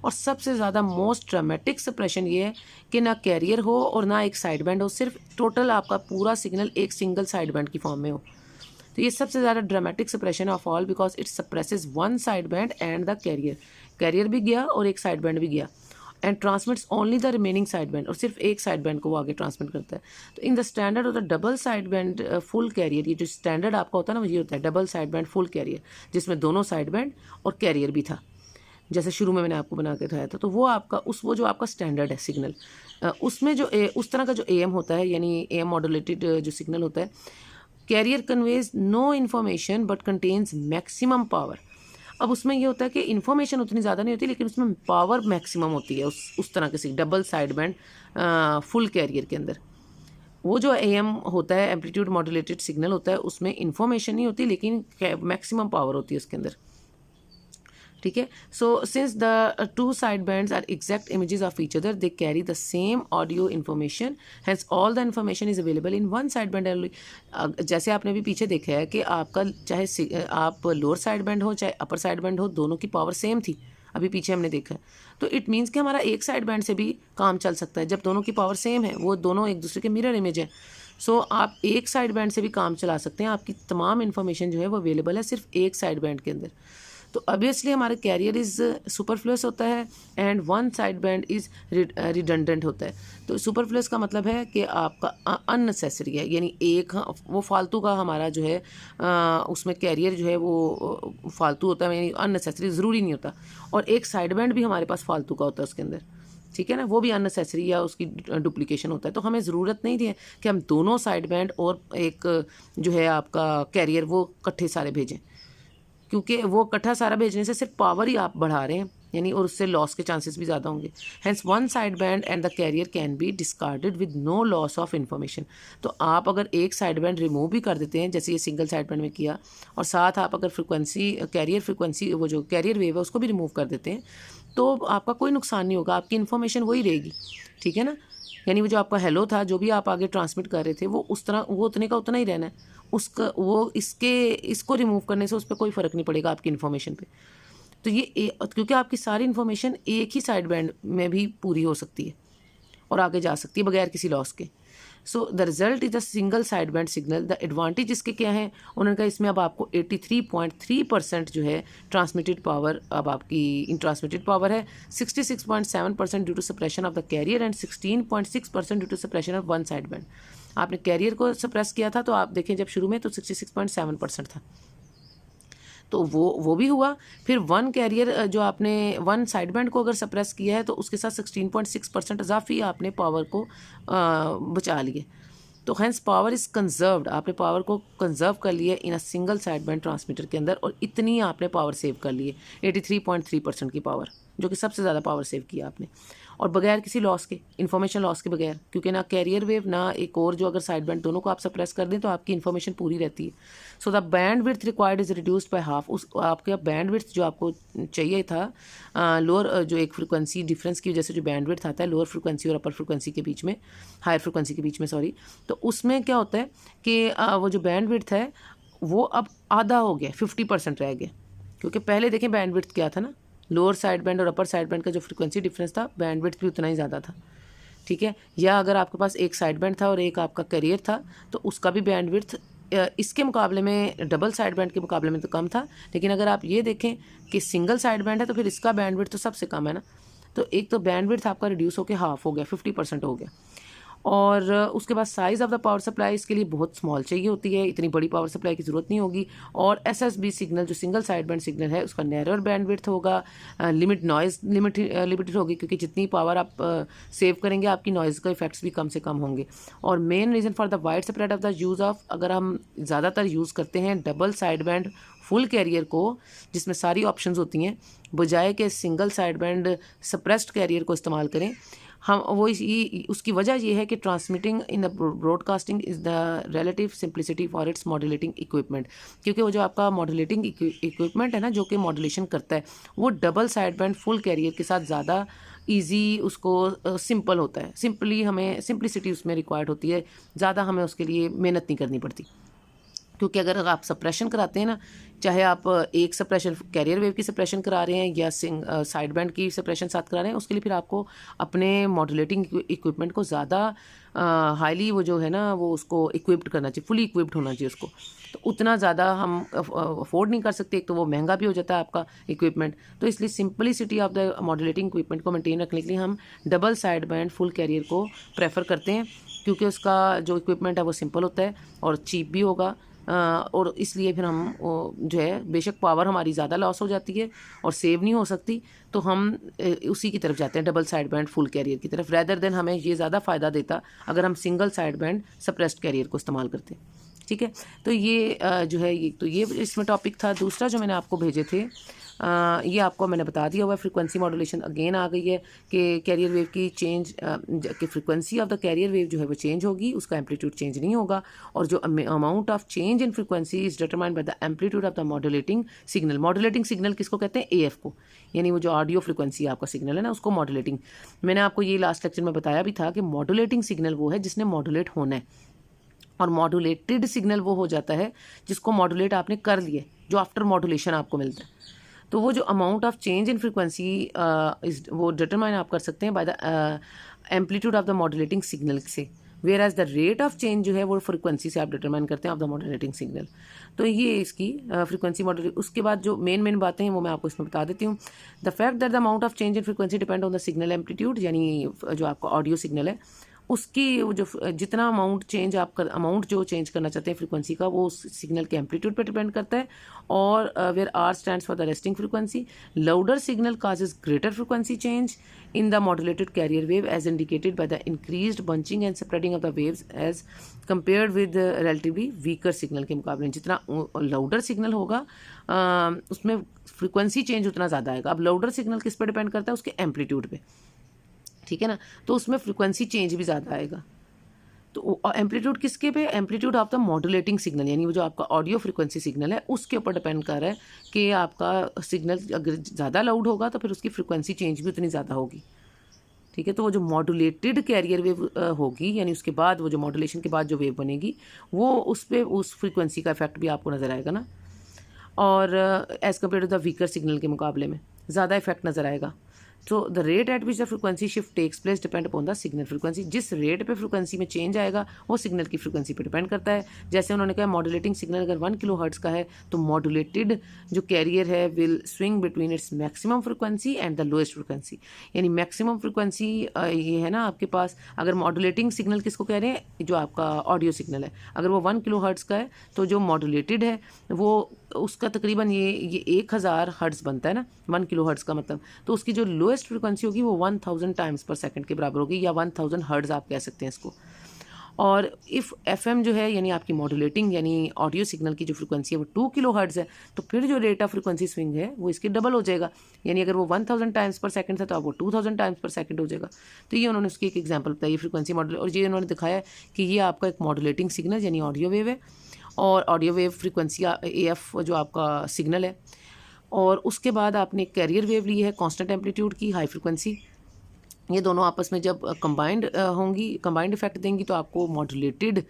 और सबसे ज़्यादा मोस्ट ड्रामेटिक सप्रेशन ये है कि ना कैरियर हो और ना एक साइड बैंड हो, सिर्फ टोटल आपका पूरा सिग्नल एक सिंगल साइड बैंड की फॉर्म में हो। तो ये सबसे ज़्यादा dramatic suppression of all, because it suppresses one side band and the carrier, carrier भी गया और एक साइड बैंड भी गया, and transmits only the remaining side band, और सिर्फ एक साइड बैंड को वो आगे ट्रांसमिट करता है। तो in the standard of the double side band full carrier, ये जो स्टैंडर्ड आपका होता है ना, ये होता है double side band full carrier, जिसमें दोनों साइड बैंड और कैरियर भी था, जैसे शुरू में मैंने आपको बना के दिखाया था। तो वो आपका वो जो आपका स्टैंडर्ड है सिग्नल, उसमें जो उस तरह का जो AM होता है, यानी AM मॉडुलेटेड जो सिग्नल होता है, carrier conveys no information but contains maximum power. अब उसमें ये होता है कि इन्फॉर्मेशन उतनी ज़्यादा नहीं होती, लेकिन उसमें पावर मैक्सिमम होती है उस तरह के double side band full carrier के अंदर। वो जो AM होता है, एम्पलीट्यूड मॉडुलेटेड सिग्नल होता है, उसमें इन्फॉर्मेशन नहीं होती लेकिन मैक्सिमम पावर होती है उसके अंदर, ठीक है। So since the two side bands are exact images of each other, they carry the same audio information, hence all the information is available in one side band only. जैसे आपने भी पीछे देखा है कि आपका चाहे आप लोअर साइड बैंड हो चाहे अपर साइड बैंड हो, दोनों की पावर सेम थी, अभी पीछे हमने देखा है। तो इट मीन्स कि हमारा एक साइड बैंड से भी काम चल सकता है, जब दोनों की पावर सेम है, वो दोनों एक दूसरे के मिरर इमेज हैं। सो आप एक साइड बैंड से भी काम चला सकते हैं, आपकी तमाम इन्फॉर्मेशन जो है वो अवेलेबल है सिर्फ एक साइड बैंड के अंदर। तो ऑब्वियसली हमारे कैरियर इज़ सुपरफ्लुअस होता है and one side band is redundant होता है। तो सुपरफ्लुअस का मतलब है कि आपका अननेसेसरी है, यानी एक वो फालतू का हमारा जो है उसमें कैरियर जो है वो फालतू होता है, यानी अननेसेसरी, ज़रूरी नहीं होता। और एक साइड बैंड भी हमारे पास फालतू का होता है उसके अंदर, ठीक है ना, वो भी अननेसेसरी या उसकी डुप्लीकेशन होता है। तो हमें ज़रूरत नहीं है कि हम दोनों साइड बैंड और एक जो है आपका कैरियर वो इकट्ठे सारे भेजें, क्योंकि वो इकट्ठा सारा भेजने से सिर्फ पावर ही आप बढ़ा रहे हैं, यानी और उससे लॉस के चांसेस भी ज़्यादा होंगे। Hence one side band and the carrier can be discarded with no loss of information. तो आप अगर एक साइड बैंड रिमूव भी कर देते हैं, जैसे ये सिंगल साइड बैंड में किया, और साथ आप अगर फ्रिक्वेंसी कैरियर फ्रिक्वेंसी वो जो कैरियर वेव है उसको भी रिमूव कर देते हैं, तो आपका कोई नुकसान नहीं होगा, आपकी इन्फॉर्मेशन वही रहेगी, ठीक है ना। यानी वो जो आपका हेलो था, जो भी आप आगे ट्रांसमिट कर रहे थे, वो उस तरह वो उतने का उतना ही रहना है, उसका वो इसको रिमूव करने से उस पर कोई फ़र्क नहीं पड़ेगा आपकी इन्फॉर्मेशन पे। तो ये क्योंकि आपकी सारी इन्फॉर्मेशन एक ही साइड बैंड में भी पूरी हो सकती है और आगे जा सकती है बगैर किसी लॉस के। So the result is a single side band signal. The advantage इसके क्या है, उन्होंने कहा इसमें अब आपको 83.3% जो है ट्रांसमिटेड पावर, अब आपकी इन ट्रांसमिटेड पावर है 66.7% due to suppression of the carrier and 16.6% due to suppression of one side band. आपने कैरियर को सप्रेस किया था, तो आप देखें जब शुरू में तो 66.7% था, तो वो भी हुआ। फिर वन कैरियर जो आपने वन साइड बैंड को अगर सप्रेस किया है, तो उसके साथ 16.6% इजाफी आपने पावर को बचा लिए। तो हैंस पावर इज़ कंजर्व्ड, आपने पावर को कंजर्व कर लिया in a single side band transmitter के अंदर, और इतनी आपने पावर सेव कर ली है 83.3% की पावर, जो कि सबसे ज़्यादा पावर सेव किया आपने, और बगैर किसी लॉस के, इन्फॉर्मेशन लॉस के बगैर, क्योंकि ना कैरियर वेव ना एक और जो अगर साइड बैंड, दोनों को आप सप्रेस कर दें तो आपकी इन्फॉर्मेशन पूरी रहती है। So the band width required is reduced by half. उस आपका बैंड विड्थ जो आपको चाहिए था लोअर जो एक फ्रिक्वेंसी डिफरेंस की वजह से जो बैंड विड्थ आता है लोअर फ्रिक्वेंसी और अपर फ्रिक्वेंसी के बीच में, हायर फ्रिक्वेंसी के बीच में सॉरी, तो उसमें क्या होता है कि वो जो बैंड विड्थ है वो अब आधा हो गया, 50% रह गया। क्योंकि पहले देखें बैंड विड्थ क्या था ना, लोअर साइड बैंड और अपर साइड बैंड का जो फ्रिक्वेंसी डिफरेंस था, बैंड विड्थ भी उतना ही ज़्यादा था, ठीक है। या अगर आपके पास एक साइड बैंड था और एक आपका कैरियर था, तो उसका भी बैंड विड्थ इसके मुकाबले में, डबल साइड बैंड के मुकाबले में तो कम था। लेकिन अगर आप ये देखें कि सिंगल साइड बैंड है, तो फिर इसका बैंड विड्थ तो सबसे कम है ना। तो एक तो बैंड विड्थ आपका रिड्यूस होकर हाफ हो गया, 50% हो गया। और उसके बाद size of the power supply इसके लिए बहुत स्मॉल चाहिए होती है, इतनी बड़ी पावर सप्लाई की ज़रूरत नहीं होगी। और एसएसबी सिग्नल जो सिंगल साइड बैंड सिग्नल है उसका नैरोर बैंड विड्थ होगा, लिमिट नॉइज़ लिमिटेड होगी, क्योंकि जितनी पावर आप सेव करेंगे आपकी नॉइज़ का इफेक्ट्स भी कम से कम होंगे। और main reason for the wide spread of the use of, अगर हम ज़्यादातर यूज़ करते हैं double side band full carrier को, जिसमें सारी ऑप्शंस होती हैं, बजाय के single side band suppressed carrier को इस्तेमाल करें हम, वो उसकी वजह ये है कि transmitting in broadcasting is the relative simplicity for its modulating equipment. क्योंकि वो जो आपका मॉड्यूलेटिंग इक्विपमेंट है ना, जो कि मॉड्यूलेशन करता है, वो double side band full carrier के साथ ज़्यादा ईजी, उसको सिंपल होता है। सिंपली हमें सिंप्लिसिटी उसमें रिक्वायर्ड होती है, ज़्यादा हमें उसके लिए मेहनत नहीं करनी पड़ती। क्योंकि अगर आप सप्रेशन कराते हैं ना, चाहे आप एक सप्रेशन कैरियर वेव की सप्रेशन करा रहे हैं या साइड बैंड की सप्रेशन साथ करा रहे हैं, उसके लिए फिर आपको अपने मॉड्यूलेटिंग इक्विपमेंट को ज़्यादा हाईली वो जो है ना वो उसको इक्विप्ड करना चाहिए, फुली इक्विप्ड होना चाहिए उसको। तो उतना ज़्यादा हम अफोर्ड नहीं कर सकते, एक तो वो महंगा भी हो जाता है आपका इक्विपमेंट। तो इसलिए simplicity of the modulating equipment को मेंटेन रखने के लिए हम double side band full carrier को प्रेफर करते हैं, क्योंकि उसका जो इक्विपमेंट है वो सिंपल होता है और चीप भी होगा। और इसलिए फिर हम जो है बेशक पावर हमारी ज़्यादा लॉस हो जाती है और सेव नहीं हो सकती, तो हम उसी की तरफ जाते हैं, double side band full carrier की तरफ, रैदर देन हमें ये ज़्यादा फ़ायदा देता अगर हम single side band suppressed carrier को इस्तेमाल करते हैं, ठीक है। तो ये जो है ये तो ये इसमें टॉपिक था। दूसरा जो मैंने आपको भेजे थे ये आपको मैंने बता दिया हुआ है। फ्रीक्वेंसी मॉड्यूलेशन अगेन आ गई है कि कैरियर वेव की चेंज कि frequency of the carrier wave जो है वो चेंज होगी, उसका एम्पलीट्यूड चेंज नहीं होगा। और जो amount of change in frequency is determined by the amplitude of the modulating signal. Modulating signal किसको कहते हैं? एएफ को, यानी वो जो ऑडियो फ्रीक्वेंसी आपका सिग्नल है ना, उसको मॉड्यूलेटिंग। मैंने आपको ये लास्ट लेक्चर में बताया भी था कि मॉड्यूलेटिंग सिग्नल वो है जिसने मॉड्यूलेट होना है, और मॉड्यूलेटेड सिग्नल वो हो जाता है जिसको मॉड्यूलेट आपने कर लिए, जो आफ्टर मॉड्यूलेशन आपको मिलता है। तो वो जो amount of change in frequency वो डिटरमाइन आप कर सकते हैं by the amplitude of the modulating signal से। Whereas the rate of change जो है वो फ्रिक्वेंसी से आप डिटरमाइन करते हैं ऑफ द मॉड्यूलेटिंग सिग्नल। तो ये इसकी फ्रिक्वेंसी मॉड्यूलेट। उसके बाद जो मेन बातें हैं वो मैं आपको इसमें बता देती हूँ। The fact that the amount of change in frequency depend on the signal amplitude, यानी जो आपका ऑडियो सिग्नल है उसकी जो जितना अमाउंट चेंज आप अमाउंट जो चेंज करना चाहते हैं फ्रीक्वेंसी का वो सिग्नल के एम्पलीट्यूड पर डिपेंड करता है। और where R stands for the resting frequency, louder signal causes greater frequency change in the modulated carrier wave as indicated by the increased bunching and spreading of the waves as compared with the relatively weaker signal के मुकाबले। जितना louder signal होगा उसमें frequency change उतना ज़्यादा आएगा। अब louder signal किस पे डिपेंड करता है? उसके एम्पलीट्यूड पे, ठीक है ना। तो उसमें फ्रीक्वेंसी चेंज भी ज़्यादा आएगा। तो एम्पलीट्यूड किसके पे? Amplitude of the modulating signal, यानी वो जो आपका ऑडियो फ्रीक्वेंसी सिग्नल है उसके ऊपर डिपेंड कर रहा है कि आपका सिग्नल अगर ज़्यादा लाउड होगा तो फिर उसकी फ्रीक्वेंसी चेंज भी उतनी ज़्यादा होगी, ठीक है। तो वो जो मॉड्यूलेटेड कैरियर वेव होगी, यानी उसके बाद वो जो मॉड्यूलेशन के बाद जो वेव बनेगी वो उस पर उस फ्रीक्वेंसी का इफेक्ट भी आपको नज़र आएगा ना। और as compare to the weaker signal के मुकाबले में ज़्यादा इफेक्ट नज़र आएगा। तो the rate at which the frequency shift takes place depend upon the signal frequency. जिस रेट पे फ्रीक्वेंसी में चेंज आएगा वो सिग्नल की फ्रीक्वेंसी पे डिपेंड करता है। जैसे उन्होंने कहा मॉड्यूलेटिंग सिग्नल अगर 1 किलो हर्ट्ज़ का है तो मॉड्यूलेटेड जो कैरियर है will swing between its maximum frequency and the lowest frequency. यानी मैक्सिमम फ्रीक्वेंसी ये है ना आपके पास, अगर मॉड्यूलेटिंग सिग्नल किसको कह रहे हैं? जो आपका ऑडियो सिग्नल है, अगर वो 1 किलो हर्ट्ज़ का है तो जो मॉड्यूलेटेड है वो उसका तकरीबन ये 1000 हर्ट्ज़ बनता है ना, 1 किलो हर्ट्ज़ का मतलब। तो उसकी जो लोएस्ट फ्रीक्वेंसी होगी वो 1000 टाइम्स पर सेकंड के बराबर होगी, या 1000 हर्ट्ज़ आप कह सकते हैं इसको। और इफ़ एफएम जो है यानी आपकी मॉड्यूलेटिंग यानी ऑडियो सिग्नल की जो फ्रीक्वेंसी है वो 2 किलो हर्ट्ज़ है, तो फिर जो रेट ऑफ फ्रीक्वेंसी स्विंग है वो इसकी डबल हो जाएगा। यानी अगर वो 1000 टाइम्स पर सेकंड था तो अब वो 2000 टाइम्स पर सेकंड हो जाएगा। तो ये उन्होंने उसकी एक एग्जांपल बताई फ्रीक्वेंसी मॉड्यूल, और ये उन्होंने दिखाया कि ये आपका एक मॉड्यूलेटिंग सिग्नल यानी ऑडियो वेव है, और ऑडियो वेव फ्रीक्वेंसी AF जो आपका सिग्नल है, और उसके बाद आपने कैरियर वेव ली है कांस्टेंट एम्पलीट्यूड की हाई फ्रीक्वेंसी। ये दोनों आपस में जब कंबाइंड होंगी, कंबाइंड इफेक्ट देंगी तो आपको मॉड्यूलेटेड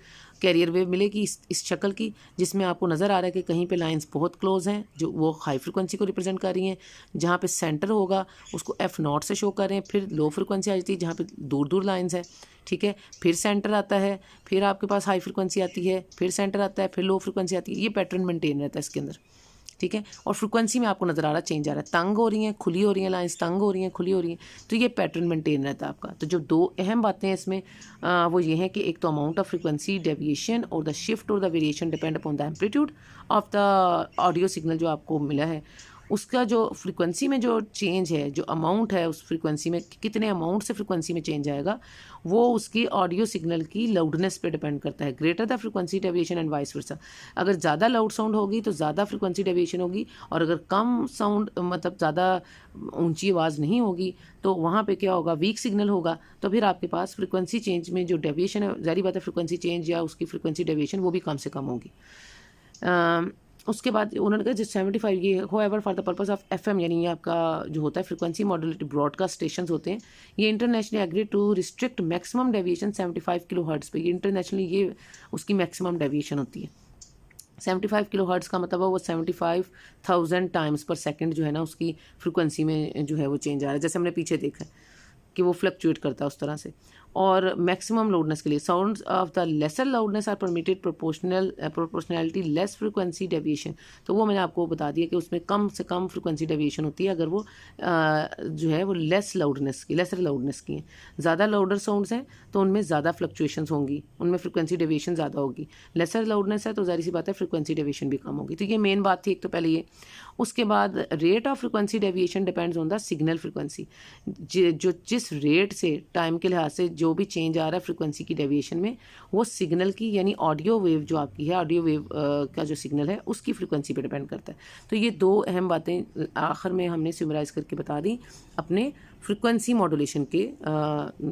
कैरियर वेव मिलेगी इस शक्ल की, जिसमें आपको नज़र आ रहा है कि कहीं पे लाइंस बहुत क्लोज हैं जो वो हाई फ्रीक्वेंसी को रिप्रेजेंट कर रही हैं, जहाँ पे सेंटर होगा उसको F0 से शो कर रहे हैं, फिर लो फ्रीक्वेंसी आ जाती है जहाँ पे दूर दूर लाइंस है, ठीक है, फिर सेंटर आता है, फिर आपके पास हाई फ्रीक्वेंसी आती है, फिर सेंटर आता है, फिर लो फ्रीक्वेंसी आती है। ये पैटर्न मेंटेन रहता है इसके अंदर, ठीक है। और फ्रीक्वेंसी में आपको नज़र आ रहा है चेंज आ रहा है, तंग हो रही हैं, खुली हो रही हैं, लाइंस तंग हो रही हैं, खुली हो रही हैं, तो ये पैटर्न मेंटेन रहता है आपका। तो जो दो अहम बातें हैं इसमें वो ये हैं कि एक तो अमाउंट ऑफ फ्रीक्वेंसी डेविएशन और द शिफ्ट और the variation depend upon the amplitude of the audio signal जो आपको मिला है, उसका जो फ्रीक्वेंसी में जो चेंज है, जो अमाउंट है उस फ्रीक्वेंसी में कितने अमाउंट से फ्रीक्वेंसी में चेंज आएगा वो उसकी ऑडियो सिग्नल की लाउडनेस पे डिपेंड करता है। Greater the frequency deviation and vice versa, अगर ज़्यादा लाउड साउंड होगी तो ज़्यादा फ्रीक्वेंसी डेविएशन होगी, और अगर कम साउंड मतलब ज़्यादा ऊंची आवाज़ नहीं होगी तो वहाँ पे क्या होगा, वीक सिग्नल होगा, तो फिर आपके पास फ्रीक्वेंसी चेंज में जो डेविएशन है, ज़ाहिर बात है फ्रीक्वेंसी चेंज या उसकी फ्रीक्वेंसी डेविएशन वो भी कम से कम होगी। उसके बाद उन्होंने कहा जो 75 ये however for the purpose of FM, यानी ये आपका जो होता है फ्रीक्वेंसी मॉड्यूलेटेड ब्रॉडकास्ट स्टेशंस होते हैं, ये internationally agree to restrict maximum deviation 75 kilo hertz पे। ये इंटरनेशनली ये उसकी मैक्सिमम डेविएशन होती है। 75 किलो हर्ट्ज़ का मतलब है वो 75,000 टाइम्स पर सेकंड जो है ना उसकी फ्रीक्वेंसी में जो है वो चेंज आ रहा है, जैसे हमने पीछे देखा है कि वो फ्लक्चुएट करता है उस तरह से। और मैक्सिमम लाउडनेस के लिए sounds of the lesser loudness are permitted proportionality less frequency deviation, तो वो मैंने आपको बता दिया कि उसमें कम से कम फ्रीक्वेंसी डेविएशन होती है अगर वो जो है वो लेस लाउडनेस की, लेसर लाउडनेस की हैं। ज़्यादा लाउडर साउंड्स हैं तो उनमें ज़्यादा फ्लक्चुएशंस होंगी, उनमें फ्रीक्वेंसी डेविएशन ज़्यादा होगी। लेसर लाउडनेस है तो ज़ाहिर सी बात है फ्रीक्वेंसी डेविएशन भी कम होगी। तो ये मेन बात थी एक तो पहले ये। उसके बाद rate of frequency deviation depends on the signal frequency, जो जिस रेट से टाइम के लिहाज से जो भी चेंज आ रहा है फ्रीक्वेंसी की डेविएशन में वो सिग्नल की यानी ऑडियो वेव जो आपकी है, ऑडियो वेव का जो सिग्नल है उसकी फ्रीक्वेंसी पे डिपेंड करता है। तो ये दो अहम बातें आखिर में हमने समराइज करके बता दी अपने फ्रीक्वेंसी मॉड्यूलेशन के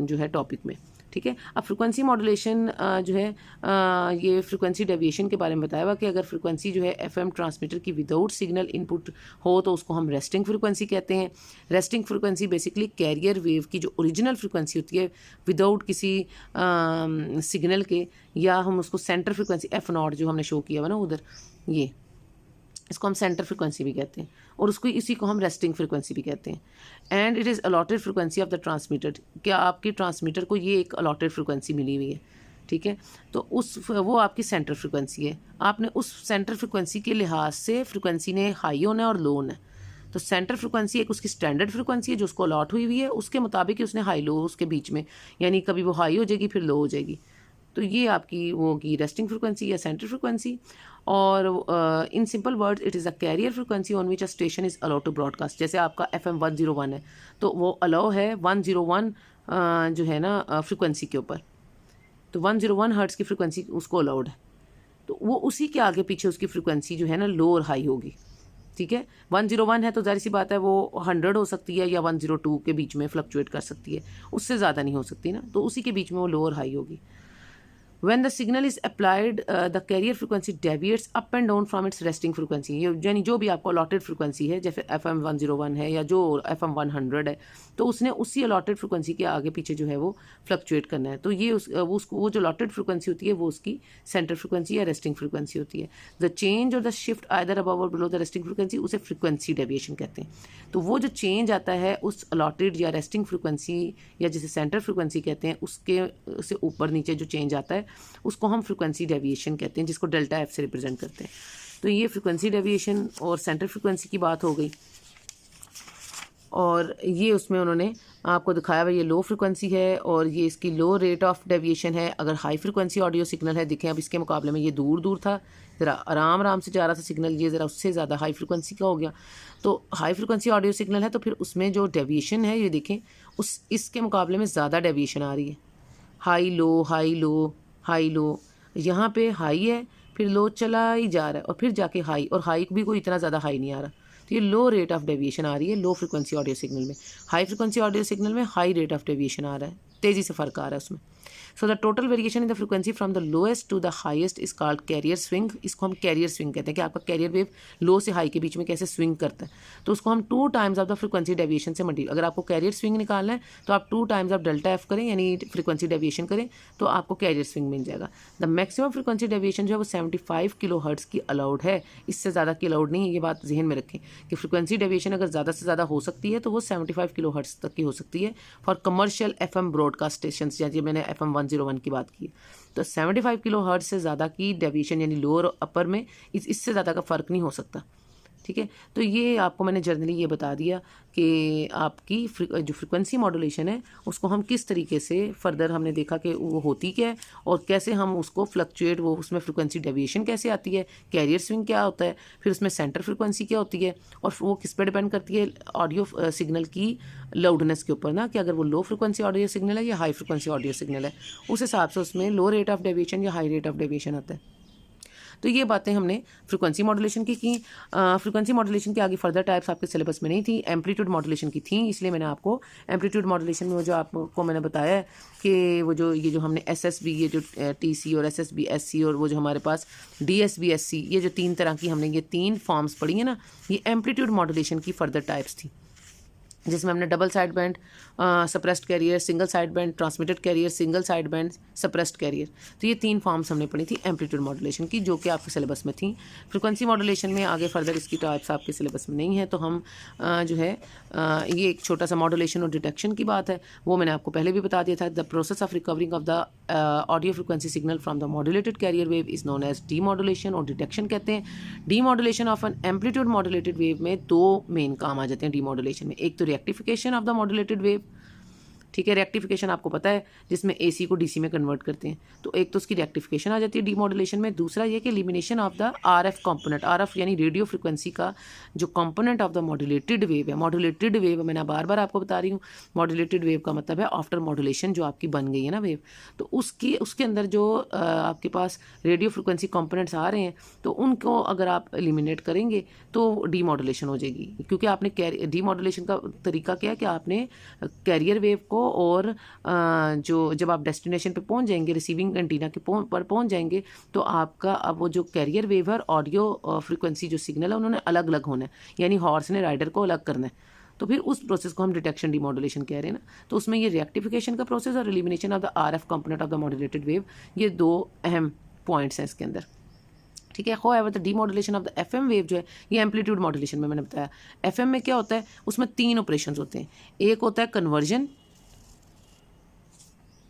जो है टॉपिक में, ठीक है। अब फ्रीक्वेंसी मॉड्यूलेशन जो है ये फ्रीक्वेंसी डेविएशन के बारे में बताया हुआ कि अगर फ्रीक्वेंसी जो है एफएम ट्रांसमीटर की विदाउट सिग्नल इनपुट हो तो उसको हम रेस्टिंग फ्रीक्वेंसी कहते हैं। Resting frequency basically carrier wave की जो ओरिजिनल फ्रीक्वेंसी होती है विदाउट किसी सिग्नल के, या हम उसको सेंटर फ्रीक्वेंसी F0 जो हमने शो किया हुआ ना उधर, ये इसको हम सेंटर फ्रीक्वेंसी भी कहते हैं, और उसको इसी को हम रेस्टिंग फ्रीक्वेंसी भी कहते हैं। And it is allotted frequency of the transmitter, क्या आपके ट्रांसमीटर को ये एक अलॉटेड फ्रीक्वेंसी मिली हुई है, ठीक है। तो वो आपकी सेंटर फ्रिक्वेंसी है। आपने उस सेंटर फ्रिक्वेंसी के लिहाज से फ्रिक्वेंसी ने हाई होना है और लो होना है। तो सेंटर फ्रिक्वेंसी एक उसकी स्टैंडर्ड फ्रिक्वेंसी है जो उसको अलॉट हुई हुई है, उसके मुताबिक ही उसने हाई लो उसके बीच में, यानी कभी वो हाई हो जाएगी फिर लो हो जाएगी। तो ये आपकी वो की रेस्टिंग फ्रिक्वेंसी या सेंटर फ्रिक्वेंसी। और in simple words it is a carrier frequency on which a station is allowed to broadcast. जैसे आपका FM 101 है तो वो अलाउ है 101 जो है ना फ्रिक्वेंसी के ऊपर, तो 101 हर्ट्ज़ की फ्रिक्वेंसी उसको अलाउड है। तो वो उसी के आगे पीछे उसकी फ्रिक्वेंसी जो है ना लो और हाई होगी, ठीक है। 101 है तो जाहिर सी बात है वो 100 हो सकती है या 102 के बीच में फ्लक्चुएट कर सकती है, उससे ज़्यादा नहीं हो सकती ना, तो उसी के बीच में वो लो और हाई होगी। When the signal is applied, the carrier frequency deviates up and down from its resting frequency। यानी जो भी आपको allotted frequency है, जैसे FM 101 है या जो FM 100 है, तो उसने उसी allotted frequency के आगे पीछे जो है वो fluctuate करना है। तो ये वो जो allotted frequency होती है वो उसकी center frequency या resting frequency होती है। The change or the shift either above or below the resting frequency उसे frequency deviation कहते हैं। तो वो जो चेंज आता है उस allotted या resting frequency या जिसे center frequency कहते हैं उसके से ऊपर नीचे जो चेंज आता है उसको हम फ्रिक्वेंसी डेविएशन कहते हैं, जिसको डेल्टा एफ से रिप्रेजेंट करते हैं। तो ये फ्रिक्वेंसी डेविएशन और सेंटर फ्रिक्वेंसी की बात हो गई। और ये उसमें उन्होंने आपको दिखाया हुआ ये लो फ्रिक्वेंसी है और ये इसकी लो रेट ऑफ डेविएशन है। अगर हाई फ्रिक्वेंसी ऑडियो सिग्नल है, देखें अब इसके मुकाबले में ये दूर दूर था, ज़रा आराम आराम से जा रहा था सिग्नल, ये ज़रा उससे ज़्यादा हाई फ्रिक्वेंसी का हो गया। तो हाई फ्रिक्वेंसी ऑडियो सिग्नल है तो फिर उसमें जो डेविएशन है ये देखें उस इसके मुकाबले में ज़्यादा डेविएशन आ रही है। High low high low high low, यहाँ पे हाई है फिर लो चला ही जा रहा है और फिर जाके हाई, और हाई भी कोई इतना ज़्यादा हाई नहीं आ रहा। तो ये लो रेट ऑफ डेविएशन आ रही है लो फ्रिक्वेंसी ऑडियो सिग्नल में। हाई फ्रिक्वेंसी ऑडियो सिग्नल में हाई रेट ऑफ डेविएशन आ रहा है, तेज़ी से फ़र्क आ रहा है उसमें। So the total variation in the frequency from the lowest to the highest is called carrier swing. इसको हम कैरियर स्विंग कहते हैं कि आपका कैरियर वेव लो से हाई के बीच में कैसे स्विंग करता है। तो उसको हम 2 times of the frequency deviation से मल्टीप्लाई, अगर आपको कैरियर स्विंग निकालना है तो आप 2 टाइम्स ऑफ डेल्टा एफ करें यानी फ्रिक्वेंसी डेविएशन करें तो आपको कैरियर स्विंग मिल जाएगा। द मैक्सिमम फ्रिक्वेंसी डेविएशन जो है वो 75 किलो हर्ट्ज़ की अलाउड है, इससे ज़्यादा की अलाउड नहीं है। ये बात जहन में रखें कि फ्रिक्वेंसी डेविएशन अगर ज़्यादा से ज़्यादा हो सकती है तो वो 75 किलो हर्ट्ज़ तक की हो सकती है for commercial FM broadcast station, जैसे मैंने FM 101 की बात की। तो 75 किलो हर्ट्ज़ से ज़्यादा की डेविएशन यानी लोअर और अपर में इससे ज़्यादा का फ़र्क नहीं हो सकता, ठीक है। तो ये आपको मैंने जनरली ये बता दिया कि आपकी जो फ्रिक्वेंसी मॉड्यूलेशन है उसको हम किस तरीके से फर्दर हमने देखा कि वो होती क्या है और कैसे हम उसको फ्लक्चुएट, वो उसमें फ्रिक्वेंसी डेविएशन कैसे आती है, कैरियर स्विंग क्या होता है, फिर उसमें सेंटर फ्रिक्वेंसी क्या होती है और वो किस पे डिपेंड करती है ऑडियो सिग्नल की लाउडनेस के ऊपर ना, कि अगर वो लो फ्रिक्वेंसी ऑडियो सिग्नल है या हाई फ्रिक्वेंसी ऑडियो सिग्नल है, उस हिसाब से उसमें लो रेट ऑफ डेविएशन या हाई रेट ऑफ डेविएशन आता है। तो ये बातें हमने फ्रिक्वेंसी मॉड्यूलेशन की फ्रिक्वेंसी मॉड्यूलेशन की आगे फर्दर टाइप्स आपके सिलेबस में नहीं थी, एम्पलीट्यूड मॉड्यूलेशन की थी, इसलिए मैंने आपको एम्पलीट्यूड मॉड्यूलेशन में जो आपको मैंने बताया है कि वो जो ये जो हमने SSB, ये जो TC और SSB SC और वो जो हमारे पास DSB SC, ये जो 3 तरह की हमने ये 3 फॉर्म्स पढ़ी है ना, ये एम्पलीट्यूड मॉड्यूलेशन की फर्दर टाइप्स थी, जिसमें हमने double side band suppressed carrier, single side band transmitted carrier, single side band suppressed carrier, तो ये 3 फॉर्म्स हमने पढ़ी थी एम्पलीट्यूड मॉड्यूलेशन की जो कि आपके सिलेबस में थी। फ्रिक्वेंसी मॉड्यूलेशन में आगे फर्दर इसकी टाइप्स आपके सिलेबस में नहीं है, तो हम जो है ये एक छोटा सा मॉड्यूलेशन और डिटेक्शन की बात है, वो मैंने आपको पहले भी बता दिया था। The process of recovering of the audio frequency signal from the modulated carrier wave is known as demodulation और डिटेक्शन कहते हैं। Demodulation of an amplitude modulated wave में 2 मेन काम आ जाते हैं डी मॉड्यूलेशन में, एक तो rectification of the modulated wave, ठीक है, रेक्टिफिकेशन आपको पता है जिसमें AC को DC में कन्वर्ट करते हैं, तो एक तो उसकी रेक्टिफिकेशन आ जाती है डीमॉड्यूलेशन में। दूसरा ये कि elimination of the RF component, RF यानी रेडियो फ्रिक्वेंसी का जो component of the modulated wave है। मॉड्यूलेटेड वेव मैंने बार बार आपको बता रही हूँ, मॉड्यूलेटेड वेव का मतलब है आफ्टर मॉड्यूलेशन जो आपकी बन गई है ना वेव, तो उसके अंदर जो आपके पास रेडियो फ्रिक्वेंसी कंपोनेंट्स आ रहे हैं तो उनको अगर आप एलिमिनेट करेंगे तो डीमॉड्यूलेशन हो जाएगी, क्योंकि आपने डीमॉड्यूलेशन का तरीका क्या है कि आपने कैरियर वेव को और जो जब आप डेस्टिनेशन पे पहुंच जाएंगे, रिसीविंग एंटीना के पर पहुंच जाएंगे, तो आपका अब वो जो कैरियर वेव है ऑडियो फ्रिक्वेंसी जो सिग्नल है उन्होंने अलग अलग होना है, यानी हॉर्स ने राइडर को अलग करना है, तो फिर उस प्रोसेस को हम डिटेक्शन डीमॉड्यूलेशन कह रहे हैं ना। तो उसमें ये रेक्टिफिकेशन का प्रोसेस और elimination of the RF component of the modulated wave, ये 2 अहम पॉइंट्स हैं इसके अंदर, ठीक है। However the demodulation of the FM wave जो है ये एम्पलीट्यूड मॉड्यूलेशन में मैंने बताया। FM में क्या होता है, उसमें 3 ऑपरेशंस होते हैं, एक होता है कन्वर्जन,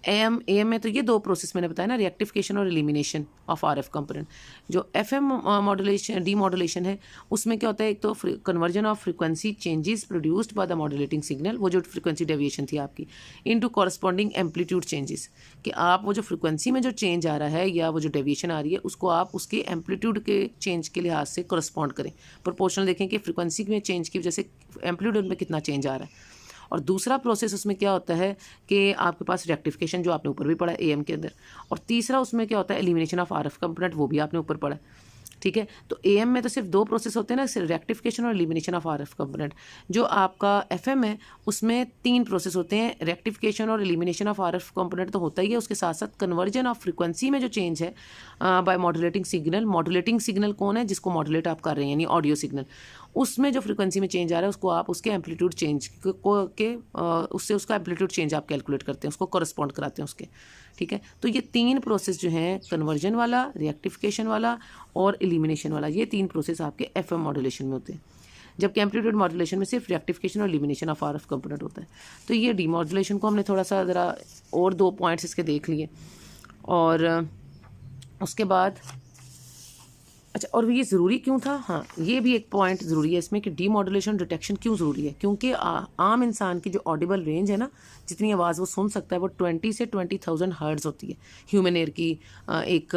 AM में तो ये दो प्रोसेस मैंने बताया ना, रिएक्टिफिकेशन और एलिमिनेशन ऑफ RF कंपोनेंट। जो FM मॉड्यूलेशन डीमॉड्यूलेशन है उसमें क्या होता है, एक तो conversion of frequency changes produced by the modulating signal, वो जो फ्रीक्वेंसी डेविएशन थी आपकी, इनटू कॉरस्पॉन्डिंग एम्पलीट्यूड चेंजेस, कि आप वो जो फ्रीक्वेंसी में जो चेंज आ रहा है या वो जो डेविएशन आ रही है उसको आप उसके एम्पलीट्यूड के चेंज के लिहाज से कॉरस्पॉन्ड करें। प्रोपोर्शनल देखें कि फ्रीक्वेंसी में चेंज की वजह से एम्पलीट्यूड में कितना चेंज आ रहा है। और दूसरा प्रोसेस उसमें क्या होता है कि आपके पास रेक्टिफिकेशन, जो आपने ऊपर भी पढ़ा है AM के अंदर, और तीसरा उसमें क्या होता है एलिमिनेशन ऑफ RF कंपोनेंट, वो भी आपने ऊपर पढ़ा है। ठीक है, तो AM में तो सिर्फ दो प्रोसेस होते हैं ना, सिर्फ रेक्टिफिकेशन और एलिमिनेशन ऑफ RF कंपोनेंट। जो आपका FM है उसमें तीन प्रोसेस होते हैं, रेक्टिफिकेशन और एलिमिनेशन ऑफ RF कंपोनेंट तो होता ही है, उसके साथ साथ कन्वर्जन ऑफ फ्रीक्वेंसी में जो चेंज है by modulating signal. Modulating signal कौन है, जिसको मॉड्यूलेट आप कर रहे हैं, यानी ऑडियो सिग्नल, उसमें जो फ्रीक्वेंसी में चेंज आ रहा है उसको आप उसके एम्पलीट्यूड चेंज उससे उसका एम्पलीट्यूड चेंज आप कैलकुलेट करते हैं, उसको करस्पॉन्ड कराते हैं उसके। ठीक है, तो ये तीन प्रोसेस जो हैं, कन्वर्जन वाला, रिएक्टिफिकेशन वाला और एलिमिनेशन वाला, ये तीन प्रोसेस आपके FM मॉड्यूलेशन में होते हैं, जबकि एम्पलीट्यूड मॉड्यूलेशन में सिर्फ रिएक्टिफिकेशन और एलिमिनेशन ऑफ RF कंपोनेंट होता है। तो ये डीमॉड्यूलेशन को हमने थोड़ा सा ज़रा और दो पॉइंट्स इसके देख लिए, और उसके बाद अच्छा, और ये ज़रूरी क्यों था, हाँ ये भी एक पॉइंट ज़रूरी है इसमें कि डीमॉड्यूलेशन डिटेक्शन क्यों ज़रूरी है, क्योंकि आम इंसान की जो ऑडिबल रेंज है ना, जितनी आवाज़ वो सुन सकता है वो 20 से 20,000 हर्ट्ज़ होती है। ह्यूमन एयर की एक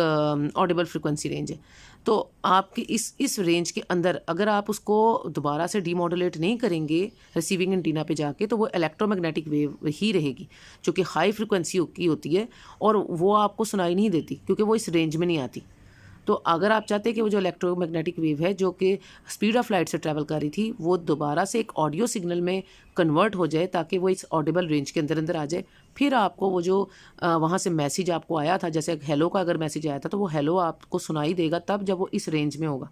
ऑडिबल फ्रिक्वेंसी रेंज है। तो आपकी इस रेंज के अंदर अगर आप उसको दोबारा से डीमॉड्यूलेट नहीं करेंगे रिसीविंग एंटीना पे जाके, तो वो इलेक्ट्रोमैग्नेटिक वेव ही रहेगी जो कि हाई फ्रिक्वेंसी की होती है, और वो आपको सुनाई नहीं देती क्योंकि वो इस रेंज में नहीं आती। तो अगर आप चाहते हैं कि वो जो इलेक्ट्रोमैग्नेटिक वेव है जो कि स्पीड ऑफ लाइट से ट्रैवल कर रही थी, वो दोबारा से एक ऑडियो सिग्नल में कन्वर्ट हो जाए ताकि वो इस ऑडिबल रेंज के अंदर अंदर आ जाए, फिर आपको वो जो वहाँ से मैसेज आपको आया था, जैसे हेलो का अगर मैसेज आया था, तो वो हेलो आपको सुनाई देगा तब जब वो इस रेंज में होगा,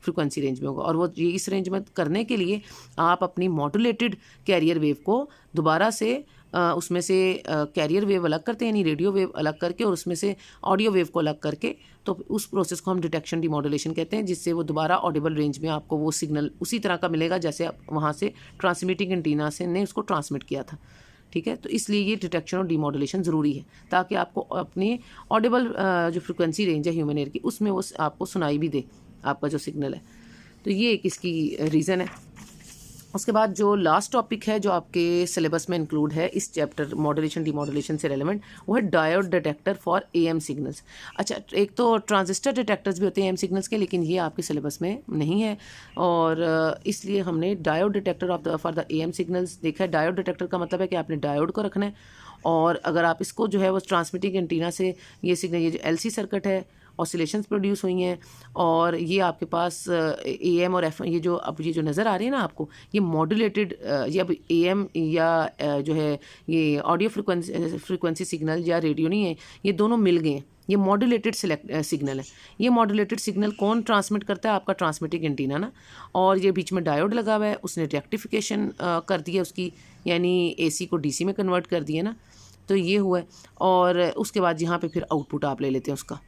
फ्रिक्वेंसी रेंज में होगा। और वो ये इस रेंज में करने के लिए आप अपनी मॉड्यूलेटेड कैरियर वेव को दोबारा से उसमें से कैरियर वेव अलग करते हैं, यानी रेडियो वेव अलग करके, और उसमें से ऑडियो वेव को अलग करके, तो उस प्रोसेस को हम डिटेक्शन डीमॉड्यूलेशन कहते हैं, जिससे वो दोबारा ऑडिबल रेंज में आपको वो सिग्नल उसी तरह का मिलेगा जैसे आप वहाँ से ट्रांसमिटिंग एंटीना से ने उसको ट्रांसमिट किया था। ठीक है, तो इसलिए ये डिटेक्शन और डीमॉड्यूलेशन ज़रूरी है ताकि आपको अपनी ऑडिबल जो फ्रिक्वेंसी रेंज है ह्यूमन एयर की, उसमें वो आपको सुनाई भी दे आपका जो सिग्नल है। तो ये एक इसकी रीज़न है। उसके बाद जो लास्ट टॉपिक है जो आपके सिलेबस में इंक्लूड है इस चैप्टर मॉड्यूलेशन डीमॉड्यूलेशन से रेलेवेंट, वो है diode detector for AM signals. अच्छा, एक तो ट्रांजिस्टर डिटेक्टर्स भी होते हैं AM सिग्नल्स के, लेकिन ये आपके सिलेबस में नहीं है, और इसलिए हमने diode detector for the AM signals देखा है। डायोड डिटेक्टर का मतलब है कि आपने डायोड को रखना है, और अगर आप इसको जो है वो ट्रांसमिटिंग एंटीना से ये सिग्नल, ये जो LC सर्किट है, ऑसिलेशंस प्रोड्यूस हुई हैं, और ये आपके पास AM और FM ये जो नज़र आ रही है ना आपको, ये मॉड्यूलेटेड ये अब AM या जो है ये ऑडियो फ्रिक्वेंसी सिग्नल या रेडियो नहीं है, ये दोनों मिल गए हैं, ये मॉड्यूलेटेड सिग्नल है। ये मॉड्यूलेटेड सिग्नल कौन ट्रांसमिट करता है, आपका ट्रांसमिटिंग एंटीना ना, और ये बीच में डायोड लगा हुआ है, उसने रेक्टिफिकेशन कर दी है उसकी, यानी AC को DC में कन्वर्ट कर दिया ना, तो ये हुआ है। और उसके बाद यहाँ पे फिर आउटपुट आप ले लेते हैं उसका।